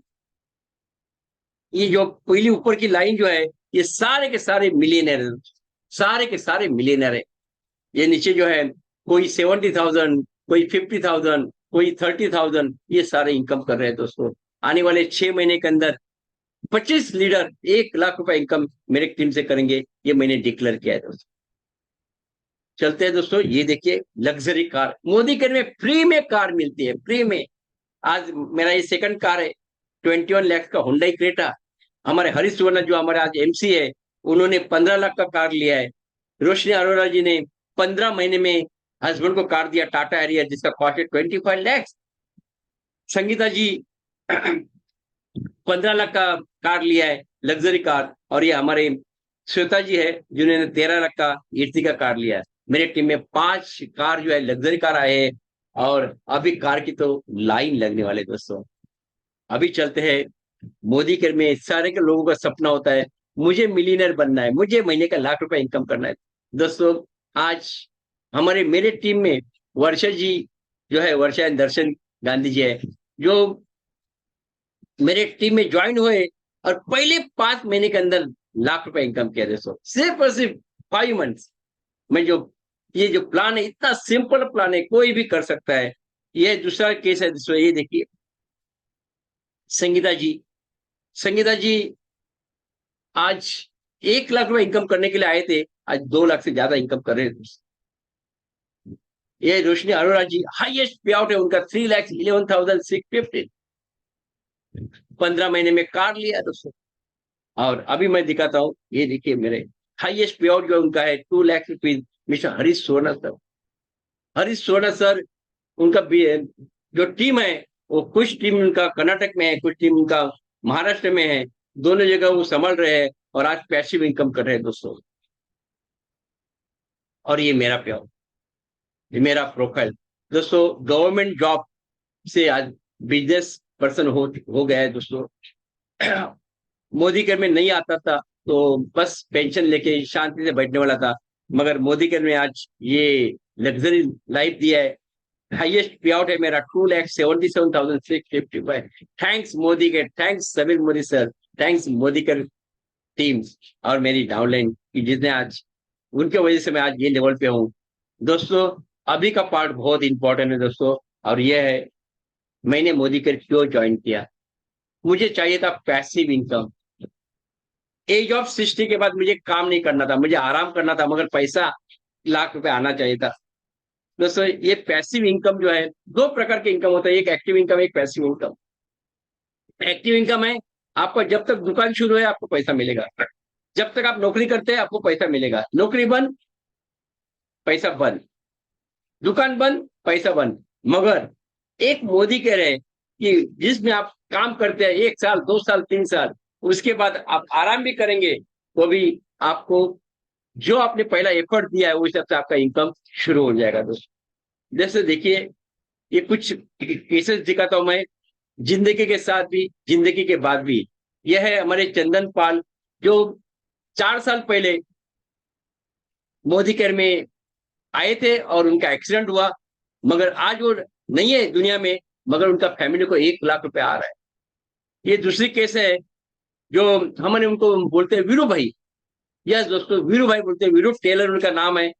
ये जो पहली ऊपर की लाइन जो है, ये सारे के सारे मिलियनर है, सारे के सारे मिलियनर है। ये नीचे जो है, कोई 70,000, कोई 50,000, कोई 30,000, ये सारे इनकम कर रहे हैं दोस्तों। आने वाले 6 महीने के अंदर 25 लीडर 1 लाख रुपए इनकम मेरे टीम से करेंगे, ये मैंने डिक्लेयर किया है दोस्तों। चलते हैं दोस्तों, ये देखिए लग्जरी कार मोदी केयर में फ्री में कार मिलती है, फ्री में। आज मेरा ये सेकंड कार है, 21 लाख का हुंडई क्रेटा। हमारे हरीश सुवर्णा जो हमारे आज एमसी है, उन्होंने 15 लाख का कार लिया है। रोशनी अरोड़ा जी ने 15 महीने में हस्बैंड को कार दिया, टाटा हैरियर, जिसका कॉस्ट है 25 लाख। संगीता जी 15 लाख का कार लिया है, लग्जरी कार। और ये हमारे श्वेता जी है, जिन्होंने 13 लाख का इर्तिगा कार लिया है। मेरे टीम में 5 कार जो है लग्जरी कार आए हैं, और अभी कार की तो लाइन लगने वाले दोस्तों। अभी चलते हैं मोदी केयर में। सारे के लोगों का सपना होता है, मुझे मिलीनियर बनना है, मुझे महीने का 1 लाख रुपए इनकम करना है दोस्तों। आज हमारे मेरे टीम में वर्षा जी जो है, वर्षा एंड दर्शन गांधी जी है, जो मेरे टीम में ज्वाइन हुए, और पहले 5 महीने के अंदर 1 लाख रुपए इनकम किया दोस्तों, सिर्फ और सिर्फ 5 मंथ्स में। जो ये जो प्लान है, इतना सिंपल प्लान है, कोई भी कर सकता है। ये दूसरा केस है दोस्तों, ये देखिए संगीता जी। संगीता जी आज 1 लाख रुपए इनकम करने के लिए आए थे, आज 2 लाख से ज्यादा इनकम कर रहे हैं। ये रोशनी अरोड़ा जी, हाईएस्ट पे आउट है उनका 3,11,650, 15 महीने में कार लिया दोस्तों। और अभी मैं दिखाता हूँ, ये देखिए मेरे हाईएस्ट पे आउट जो उनका है 2 लाख रुपीज, मिस्टर हरीश सोना सर। हरीश सोना सर, उनका भी जो टीम है, वो कुछ टीम उनका कर्नाटक में है, कुछ टीम उनका महाराष्ट्र में है। दोनों जगह वो संभाल रहे हैं, और आज पैसिव इनकम कर रहे हैं दोस्तों। और ये मेरा पे आउट, ये मेरा प्रोफाइल दोस्तों। गवर्नमेंट जॉब से आज बिजनेस पर्सन हो गया है दोस्तों। मोदी केयर में नहीं आता था, तो बस पेंशन लेके शांति से बैठने वाला था, मगर मोदी केयर में आज ये लग्जरी लाइफ दिया है। हाईएस्ट पे आउट है मेरा 2,77,655। Thanks Modi care, thanks Sameer Modi sir, thanks Modi care teams, और मेरी डाउनलाइन की, जिसने आज, उनके वजह से मैं आज ये लेवल पे हूँ दोस्तों। अभी का पार्ट बहुत इंपॉर्टेंट है दोस्तों, और ये है मैंने मोदी केयर क्यों ज्वाइन किया। मुझे चाहिए था पैसिव इनकम। एज ऑफ 60 के बाद मुझे काम नहीं करना था, मुझे आराम करना था, मगर पैसा 1 लाख रुपए आना चाहिए था दोस्तों। ये पैसिव इनकम जो है, 2 प्रकार के इनकम होता है, एक एक्टिव इनकम, एक पैसिव इनकम। एक्टिव इनकम है, आपका जब तक दुकान शुरू है आपको पैसा मिलेगा, जब तक आप नौकरी करते हैं आपको पैसा मिलेगा। नौकरी बंद, पैसा बंद, दुकान बंद, पैसा बंद। मगर एक मोदी कह रहे हैं कि जिसमें आप काम करते हैं 1 साल, 2 साल, 3 साल, उसके बाद आप आराम भी करेंगे, तो भी आपको जो आपने पहला एफर्ट दिया है, उस हिसाब से आपका इनकम शुरू हो जाएगा दोस्तों। जैसे देखिए, ये कुछ केसेस दिखाता हूं मैं, जिंदगी के साथ भी, जिंदगी के बाद भी। यह है हमारे चंदन पाल, जो 4 साल पहले मोदी केयर में आए थे और उनका एक्सीडेंट हुआ, मगर आज वो नहीं है दुनिया में, मगर उनका फैमिली को 1 लाख रुपए आ रहा है। ये दूसरी केस है, जो हमने उनको बोलते हैं वीरू भाई। यस दोस्तों, वीरू भाई बोलते हैं, वीरू टेलर उनका नाम है।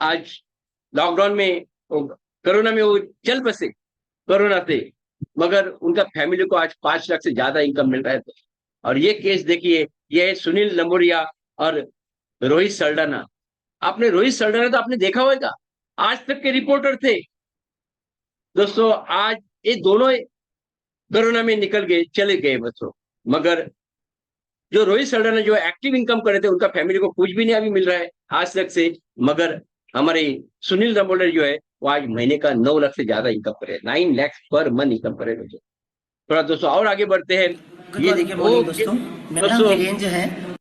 आज लॉकडाउन में कोरोना में वो चल बसे कोरोना से, मगर उनका फैमिली को आज 5 लाख से ज्यादा इनकम मिल रहा है। और ये केस देखिए, ये है सुनील लंबोरिया और रोहित सल्डाना। आपने रोहित सल्डाना तो आपने देखा होगा, आज तक के रिपोर्टर थे दोस्तों। आज ये दोनों कोरोना में निकल गए, चले गए बच्चों। मगर जो रोहित सल्डाना जो एक्टिव इनकम कर रहे थे, उनका फैमिली को कुछ भी नहीं अभी मिल रहा है आज तक से। मगर हमारे सुनील लंबोडर जो है, वो आज महीने का 9 लाख से ज्यादा इनकम करे, 9 लाख पर मंथ इनकम करे दोस्तों। थोड़ा दोस्तों और आगे बढ़ते हैं। गुड ये मॉर्निंग, गुड देखिए मॉर्निंग दोस्तों। मेरा नाम दोस्तों, वीरेंद्र है।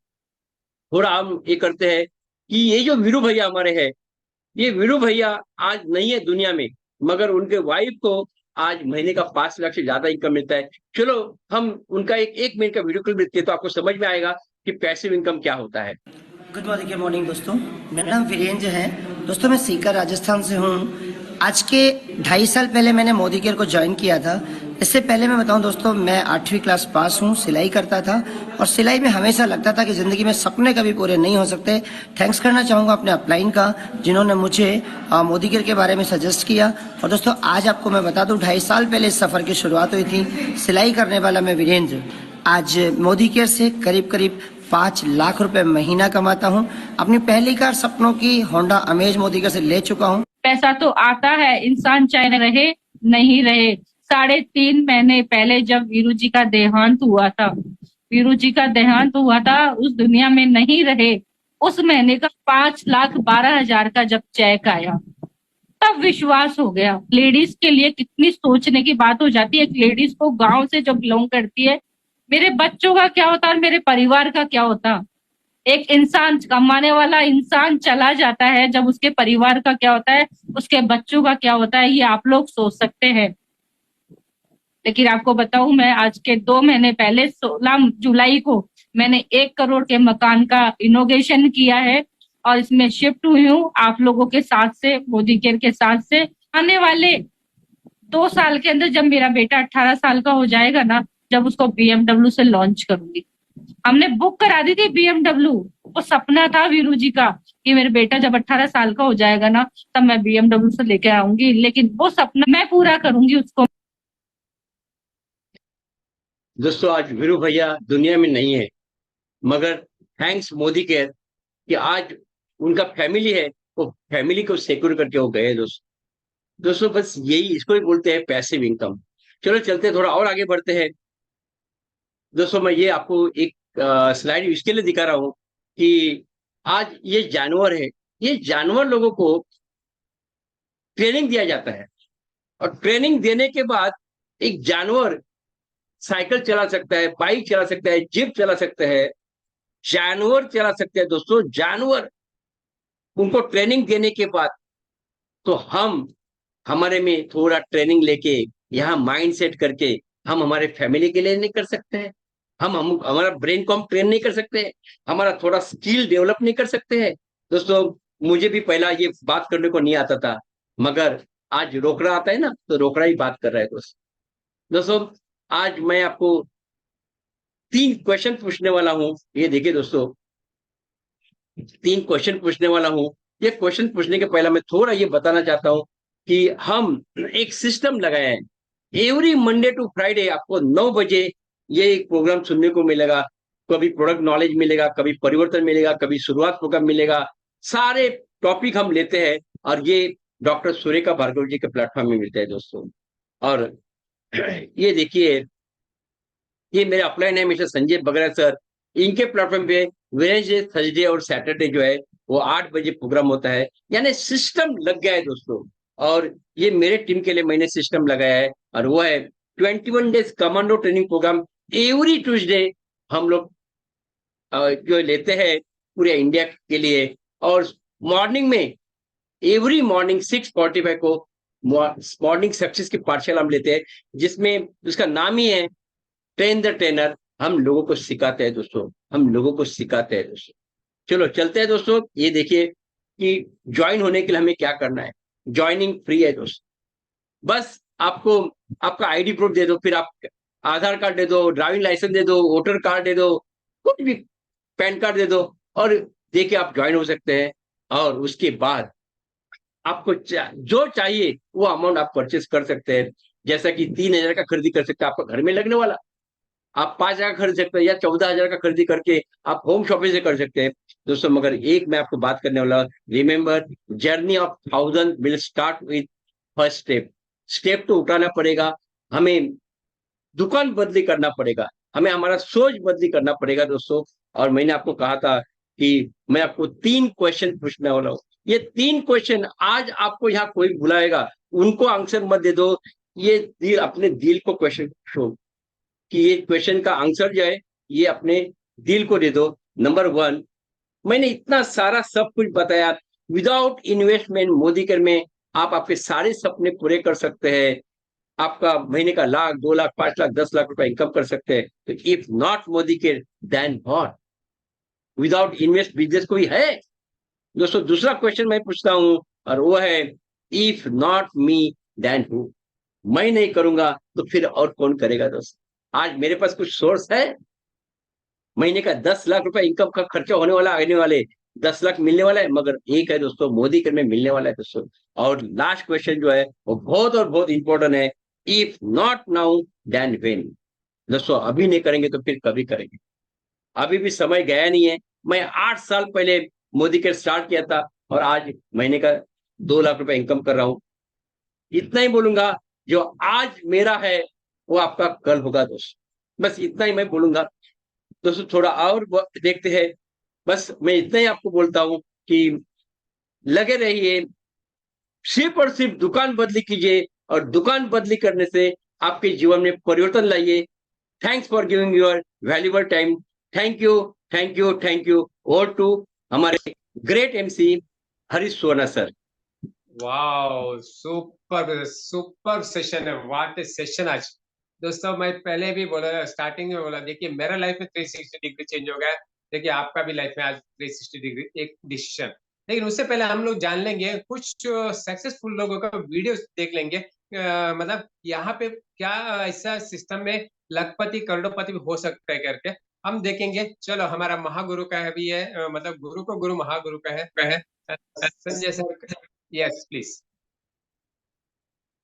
थोड़ा हम ये करते हैं कि ये जो वीरू भैया हमारे हैं, ये वीरू भैया आज नहीं है दुनिया में, मगर उनके वाइफ को आज महीने का 5 लाख से ज्यादा इनकम मिलता है। चलो हम उनका एक मिनट का वीडियो क्लिप देखते हैं, तो आपको समझ में आएगा कि पैसिव इनकम क्या होता है। गुड मॉर्निंग, गुड मॉर्निंग दोस्तों। मेरा नाम वीरेंद्र है। दोस्तों मैं सीकर राजस्थान से हूँ। आज के 2.5 साल पहले मैंने मोदी केयर को ज्वाइन किया था। इससे पहले मैं बताऊं दोस्तों, मैं 8वीं क्लास पास हूँ, सिलाई करता था और सिलाई में हमेशा लगता था कि ज़िंदगी में सपने कभी पूरे नहीं हो सकते। थैंक्स करना चाहूँगा अपने अपलाइन का, जिन्होंने मुझे मोदी केयर के बारे में सजेस्ट किया। और दोस्तों आज आपको मैं बता दूं, 2.5 साल पहले इस सफ़र की शुरुआत हुई थी। सिलाई करने वाला मैं वीरेंद्र आज मोदी केयर से करीब करीब 5 लाख रुपए महीना कमाता हूँ। अपनी पहली कार सपनों की होंडा अमेज मोदी केयर से ले चुका हूँ। पैसा तो आता है, इंसान चाहे रहे नहीं रहे। 3.5 महीने पहले जब वीरू जी का देहांत हुआ था, उस दुनिया में नहीं रहे। उस महीने का 5,12,000 का जब चेक आया, तब विश्वास हो गया। लेडीज के लिए कितनी सोचने की बात हो जाती है। एक लेडीज को गांव से जो बिलोंग करती है, मेरे बच्चों का क्या होता और मेरे परिवार का क्या होता। एक इंसान, कमाने वाला इंसान चला जाता है, जब उसके परिवार का क्या होता है, उसके बच्चों का क्या होता है, ये आप लोग सोच सकते हैं। लेकिन आपको बताऊं, मैं आज के 2 महीने पहले 16 जुलाई को मैंने 1 करोड़ के मकान का इनोग्रेशन किया है और इसमें शिफ्ट हुई हूँ आप लोगों के साथ से, मोदी केयर के साथ से। आने वाले 2 साल के अंदर जब मेरा बेटा 18 साल का हो जाएगा ना, जब उसको BMW से लॉन्च करूंगी। हमने बुक करा दी थी BMW। वो सपना था वीरू जी का कि मेरे बेटा जब 18 साल का हो जाएगा ना, तब मैं BMW से लेके आऊंगी। लेकिन वो सपना मैं पूरा करूंगी उसको। दोस्तों आज वीरू भैया दुनिया में नहीं है, मगर थैंक्स मोदी केयर कि आज उनका फैमिली है, वो फैमिली को सिक्योर करके वो गए दोस्तों। दोस्तों बस यही, इसको ही बोलते हैं पैसिव इनकम। चलो चलते हैं, थोड़ा और आगे बढ़ते हैं। दोस्तों मैं ये आपको एक स्लाइड इसके लिए दिखा रहा हूँ कि आज ये जानवर है, ये जानवर लोगों को ट्रेनिंग दिया जाता है, और ट्रेनिंग देने के बाद एक जानवर साइकिल चला सकता है, बाइक चला सकता है, जीप चला सकता है, जानवर चला सकते हैं दोस्तों, जानवर। उनको ट्रेनिंग देने के बाद तो हम हमारे में थोड़ा ट्रेनिंग लेके, यहाँ माइंड सेट करके हम हमारे फैमिली के लिए नहीं कर सकते हैं। हम हमारा ब्रेन को हम ट्रेन नहीं कर सकते हैं, हमारा थोड़ा स्किल डेवलप नहीं कर सकते हैं दोस्तों। मुझे भी पहला ये बात करने को नहीं आता था, मगर आज रोकड़ा आता है ना, तो रोकड़ा ही बात कर रहा है दोस्तों। आज मैं आपको 3 क्वेश्चन पूछने वाला हूं। ये देखिए दोस्तों, 3 क्वेश्चन पूछने वाला हूं। ये क्वेश्चन पूछने के पहले मैं थोड़ा ये बताना चाहता हूं कि हम एक सिस्टम लगाए हैं। एवरी मंडे टू फ्राइडे आपको 9 बजे ये एक प्रोग्राम सुनने को मिलेगा। कभी प्रोडक्ट नॉलेज मिलेगा, कभी परिवर्तन मिलेगा, कभी शुरुआत प्रोग्राम मिलेगा। सारे टॉपिक हम लेते हैं और ये डॉक्टर सुरेखा भार्गव जी के प्लेटफॉर्म में मिलते हैं दोस्तों। और ये देखिए, ये मेरे अपलाइन है मिस्टर संजय बगरा सर। इनके प्लेटफॉर्म पे वेडनेसडे, थर्सडे और सैटरडे जो है वो 8 बजे प्रोग्राम होता है। यानी सिस्टम लग गया है दोस्तों। और ये मेरे टीम के लिए मैंने सिस्टम लगाया है, और वो है 21 days commando training program. Every Tuesday हम लोग जो लेते हैं पूरे इंडिया के लिए। और मॉर्निंग में एवरी मॉर्निंग 6:45 को मॉर्निंग सक्सेस की पाठशाला हम लेते हैं, जिसमें उसका नाम ही है ट्रेन द ट्रेनर। हम लोगों को सिखाते हैं दोस्तों, हम लोगों को सिखाते हैं दोस्तों। चलो चलते हैं दोस्तों। ये देखिए कि ज्वाइन होने के लिए हमें क्या करना है। ज्वाइनिंग फ्री है दोस्तों। बस आपको आपका आईडी प्रूफ दे दो, फिर आप आधार कार्ड दे दो, ड्राइविंग लाइसेंस दे दो, वोटर कार्ड दे दो, कुछ भी, पैन कार्ड दे दो, और देखिए आप ज्वाइन हो सकते हैं। और उसके बाद आपको जो चाहिए वो अमाउंट आप परचेस कर सकते हैं। जैसा कि 3,000 का खरीदी कर सकते हैं आपका घर में लगने वाला, आप 5,000 का खरीद सकते हैं, या 14,000 का खरीदी करके आप होम शॉपिंग से कर सकते हैं दोस्तों। मगर एक मैं आपको बात करने वाला, remember, journey of 1000 will start with first step. Step तो उठाना पड़ेगा हमें, दुकान बदली करना पड़ेगा हमें, हमारा सोच बदली करना पड़ेगा दोस्तों। और मैंने आपको कहा था कि मैं आपको 3 क्वेश्चन पूछने वाला हूँ। ये 3 क्वेश्चन आज आपको यहाँ कोई बुलाएगा, उनको आंसर मत दे दो, ये दिल, अपने दिल को क्वेश्चन पूछो कि ये क्वेश्चन का आंसर जो है ये अपने दिल को दे दो। नंबर 1, मैंने इतना सारा सब कुछ बताया, विदाउट इन्वेस्टमेंट मोदी केयर में आप आपके सारे सपने पूरे कर सकते हैं। आपका महीने का 1,00,000, 2,00,000, 5,00,000, 10,00,000 रुपए इनकम कर सकते हैं। तो if not Modi care then what? Without invest business कोई है दोस्तों? दूसरा क्वेश्चन मैं पूछता हूं, और वो है if not me then who? मैं नहीं करूंगा तो फिर और कौन करेगा दोस्तों? आज मेरे पास कुछ सोर्स है, महीने का 10,00,000 रुपए इनकम का खर्चा होने वाला, आने वाले 10,00,000 मिलने वाला है, मगर एक है दोस्तों, मोदी केयर में मिलने वाला है दोस्तों। और लास्ट क्वेश्चन जो है वो बहुत और बहुत इंपॉर्टेंट है, if not now then when? दोस्तों अभी नहीं करेंगे तो फिर कभी करेंगे? अभी भी समय गया नहीं है। मैं 8 साल पहले मोदी केयर स्टार्ट किया था, और आज महीने का 2,00,000 रुपए इनकम कर रहा हूं। इतना ही बोलूंगा, जो आज मेरा है वो आपका कल होगा दोस्तों। बस इतना ही मैं बोलूंगा दोस्तों। थोड़ा और देखते हैं। बस मैं इतना ही आपको बोलता हूं कि लगे रहिए, सिर्फ और सिर्फ दुकान बदली कीजिए, और दुकान बदली करने से आपके जीवन में परिवर्तन लाइए। Thanks for giving your valuable time. Thank you, thank you, thank you. और टू हमारे ग्रेट एमसी हरीश सोना sir. Wow, super super session है, व्हाट ए सेशन आज। दोस्तों मैं पहले भी बोला, स्टार्टिंग में बोला, देखिए मेरा लाइफ में 360 डिग्री चेंज हो गया है। देखिए आपका भी लाइफ में आज 360 डिग्री एक डिसीजन। लेकिन उससे पहले हम लोग जान लेंगे कुछ सक्सेसफुल लोगों का वीडियो देख लेंगे। मतलब यहाँ पे क्या ऐसा सिस्टम में लखपति करोड़पति भी हो सकता है करके हम देखेंगे। चलो हमारा महागुरु का है भी है, मतलब गुरु को गुरु महागुरु का है संजय सर। यस प्लीज,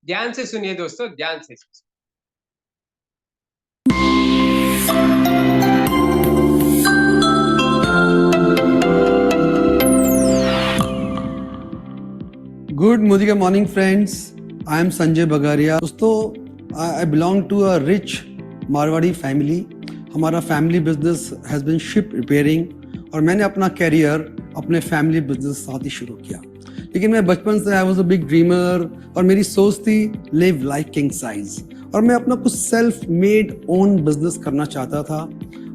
ध्यान से सुनिए दोस्तों, ध्यान से। गुड मोदी का morning friends, I am Sanjay Bagaria. दोस्तों I belong to a rich Marwari family. हमारा family business has been ship repairing, और मैंने अपना कैरियर अपने फैमिली बिजनेस साथ ही शुरू किया। लेकिन मैं बचपन से I was a big dreamer, और मेरी सोच थी लिव लाइफ किंग साइज, और मैं अपना कुछ सेल्फ मेड ओन बिजनेस करना चाहता था।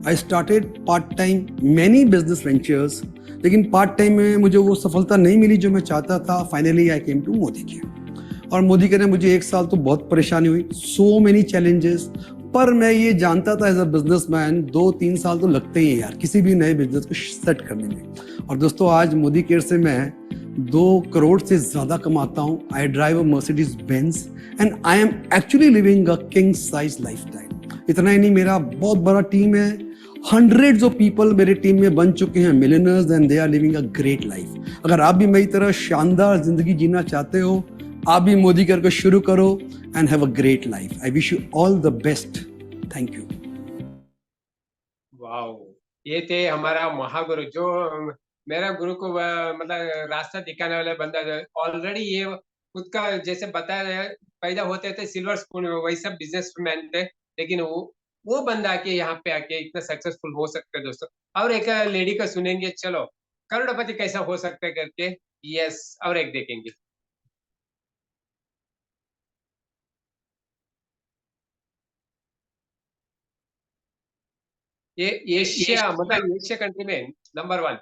I started part time many business ventures, लेकिन पार्ट टाइम में मुझे वो सफलता नहीं मिली जो मैं चाहता था। Finally I came to Modi care, और मोदी केयर ने मुझे 1 साल तो बहुत परेशानी हुई, सो मेनी चैलेंजेस। पर मैं ये जानता था एज अ बिजनेसमैन 2-3 साल तो लगते ही हैं यार किसी भी नए बिजनेस को सेट करने में। और दोस्तों आज मोदी केयर से मैं 2 करोड़ से ज्यादा कमाता हूँ। I drive a Mercedes Benz and I am actually living a king size lifestyle. इतना ही नहीं, मेरा बहुत बड़ा टीम है, हंड्रेड्स ऑफ पीपल मेरे टीम में बन चुके हैं millionaires, and they are living a great life. अगर आप भी मेरी तरह शानदार जिंदगी जीना चाहते हो, आप भी मोदी केयर को शुरू करो and have a great life. I wish you all the best. Thank you. Wow, ये थे हमारा महागुरु, जो मेरा गुरु को मतलब रास्ता दिखाने वाला बंदा। ऑलरेडी ये खुद का जैसे बताया, पैदा होते थे सिल्वर स्पून में, वही सब बिजनेसमैन थे, लेकिन वो बंदा के यहाँ पे आके इतना सक्सेसफुल हो सकते हैं दोस्तों। और एक लेडी का सुनेंगे, चलो करोड़पति कैसा हो सकता है करके। यस, और एक देखेंगे। ये एशिया, मतलब एशिया कंट्री में number 1।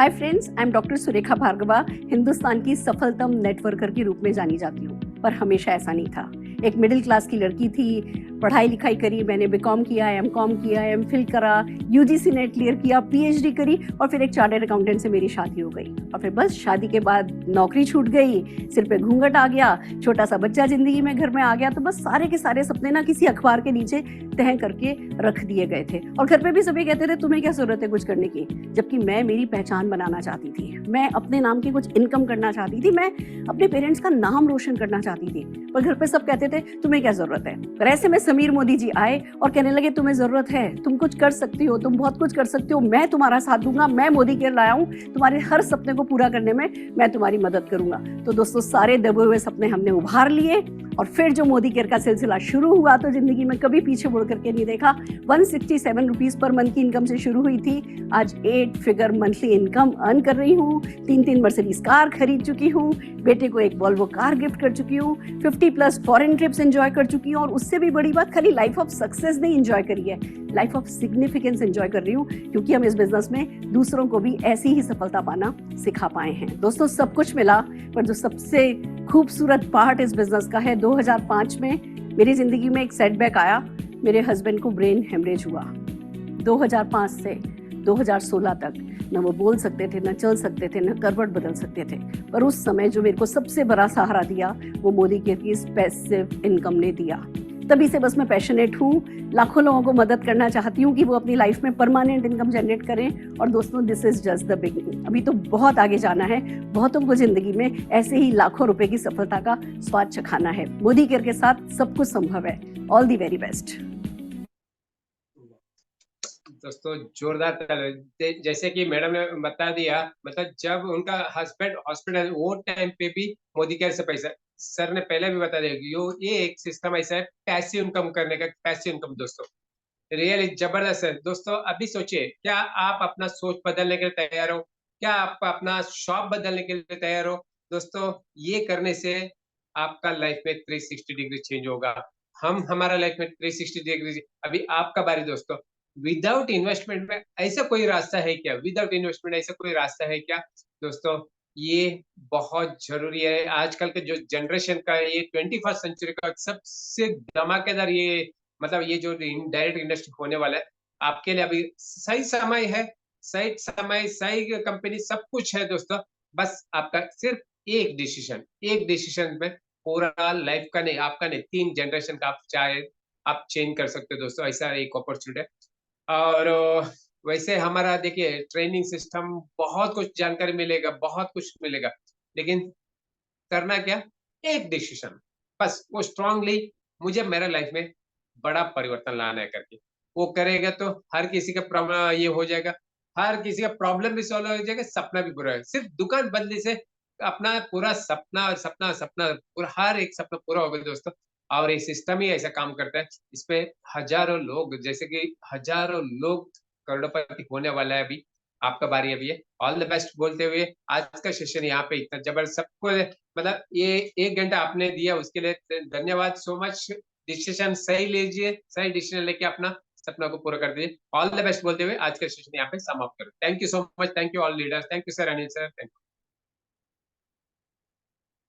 Hi friends, I M doctor Surekha Bhargava. Hindustan की सफलतम नेटवर्कर के रूप में जानी जाती हूँ, पर हमेशा ऐसा नहीं था। एक मिडिल क्लास की लड़की थी, पढ़ाई लिखाई करी, मैंने बीकॉम किया, एमकॉम किया, एमफिल करा, यूजीसी नेट क्लियर किया, पीएचडी करी और फिर एक चार्टर्ड अकाउंटेंट से मेरी शादी हो गई। और फिर बस शादी के बाद नौकरी छूट गई, सिर पे घूंघट आ गया, छोटा सा बच्चा जिंदगी में घर में आ गया, तो बस सारे के सारे सपने ना किसी अखबार के नीचे तह करके रख दिए गए थे। और घर पे भी सभी कहते थे तुम्हें क्या जरूरत है कुछ करने की, जबकि मैं मेरी पहचान बनाना चाहती थी, मैं अपने नाम की कुछ इनकम करना चाहती थी, मैं अपने पेरेंट्स का नाम रोशन करना चाहती थी। पर घर पे सब कहते थे तुम्हें क्या जरूरत है। पर ऐसे में समीर मोदी जी आए और कहने लगे तुम्हें जरूरत है, तुम कुछ कर सकती हो, तुम बहुत कुछ कर सकती हो, मैं तुम्हारा साथ दूंगा, मैं मोदी केयर लाया हूँ, तुम्हारे हर सपने को पूरा करने में मैं तुम्हारी मदद करूंगा। तो दोस्तों, सारे दबे हुए सपने हमने उभार लिए और फिर जो मोदी केयर का सिलसिला शुरू हुआ तो जिंदगी में कभी पीछे मुड़ करके नहीं देखा। 167 रुपीज पर मंथ की इनकम से शुरू हुई थी, आज 8 फिगर मंथली इनकम अर्न कर रही हूँ, 3 मर्सिडीज कार खरीद चुकी हूँ, बेटे को एक वॉल्वो कार गिफ्ट कर चुकी हूँ, 50+ फॉरेन ट्रिप्स एंजॉय कर चुकी हूँ और उससे भी बड़ी बात, खाली लाइफ ऑफ सक्सेस नहीं एंजॉय करी है, लाइफ ऑफ सिग्निफिकेंस एंजॉय कर रही हूँ, क्योंकि हम इस बिजनेस में दूसरों को भी ऐसी ही सफलता पाना सिखा पाए हैं। दोस्तों, सब कुछ मिला, पर जो सबसे खूबसूरत पार्ट इस बिजनेस का है, 2005 में मेरी जिंदगी में एक सेटबैक आया, मेरे हस्बैंड को ब्रेन हेमरेज हुआ। 2005 से 2016 तक न वो बोल सकते थे, न चल सकते थे, न करवट बदल सकते थे, पर उस समय जो मेरे को सबसे बड़ा सहारा दिया वो मोदी केयर की पैसिव इनकम ने दिया। तभी से बस मैं पैशनेट हूँ, लाखों लोगों को मदद करना चाहती हूँ कि वो अपनी लाइफ में परमानेंट इनकम जनरेट करें। और दोस्तों, this is just the beginning, अभी तो बहुत आगे जाना है, बहुतों को जिंदगी में ऐसे ही लाखों रुपए की सफलता का स्वाद चखाना है। मोदी केयर के साथ सब कुछ संभव है। All the very best. दोस्तों, जोरदार जैसे कि मैडम ने बता दिया, मतलब जब उनका हस्बैंड हॉस्पिटल, वो टाइम पे भी मोदी केयर से पैसा, सर ने पहले भी बता दिया, ये एक सिस्टम ऐसा है पैसिव इनकम करने का। पैसिव इनकम दोस्तों रियली जबरदस्त है। दोस्तों, अभी सोचिए, क्या आप अपना सोच बदलने के लिए तैयार हो? क्या आप अपना शॉप बदलने के लिए तैयार हो? दोस्तों, ये करने से आपका लाइफ में 360 डिग्री चेंज होगा। हम हमारा लाइफ में 360 डिग्री, अभी आपका बारी दोस्तों। विदाउट इन्वेस्टमेंट में ऐसा कोई रास्ता है क्या? विदाउट इन्वेस्टमेंट ऐसा कोई रास्ता है क्या? दोस्तों, ये बहुत जरूरी है। आजकल के जो जनरेशन का, ये 21st सेंचुरी का सबसे धमाकेदार ये, मतलब ये जो डायरेक्ट इंडस्ट्री होने वाला है, आपके लिए अभी सही समय है, सही समय, सही कंपनी, सब कुछ है दोस्तों। बस आपका सिर्फ एक डिसीजन में पूरा लाइफ का नहीं, आपका नहीं, 3 जनरेशन का आप चाहे आप चेंज कर सकते हो दोस्तों। ऐसा एक अपॉर्चुनिटी है। और वैसे हमारा देखिए ट्रेनिंग सिस्टम, बहुत कुछ जानकारी मिलेगा, बहुत कुछ मिलेगा, लेकिन करना क्या? एक डिसीजन, बस वो स्ट्रांगली, मुझे मेरे लाइफ में बड़ा परिवर्तन लाना है करके वो करेगा तो हर किसी का प्रॉब्लम ये हो जाएगा, हर किसी का प्रॉब्लम भी सॉल्व हो जाएगा, सपना भी पूरा है। सिर्फ दुकान बदली से अपना पूरा सपना और सपना सपना पूरा, हर एक सपना पूरा होगा दोस्तों। और ये सिस्टम ही ऐसा काम करता है, इसपे हजारों लोग, जैसे कि हजारों लोग करोड़पति होने वाला है। अभी आपका बारी अभी है। ऑल द बेस्ट बोलते हुए आज का सेशन यहाँ पे इतना जबरदस्त, सबको मतलब ये 1 घंटा आपने दिया, उसके लिए धन्यवाद सो मच। डिसीजन सही लीजिए, सही डिसीजन लेके अपना सपना को पूरा कर दीजिए। ऑल द बेस्ट बोलते हुए आज का सेशन यहाँ पे समाप्त करो। Thank you so much, thank you all leaders, thank you sir, Anil sir, thank you.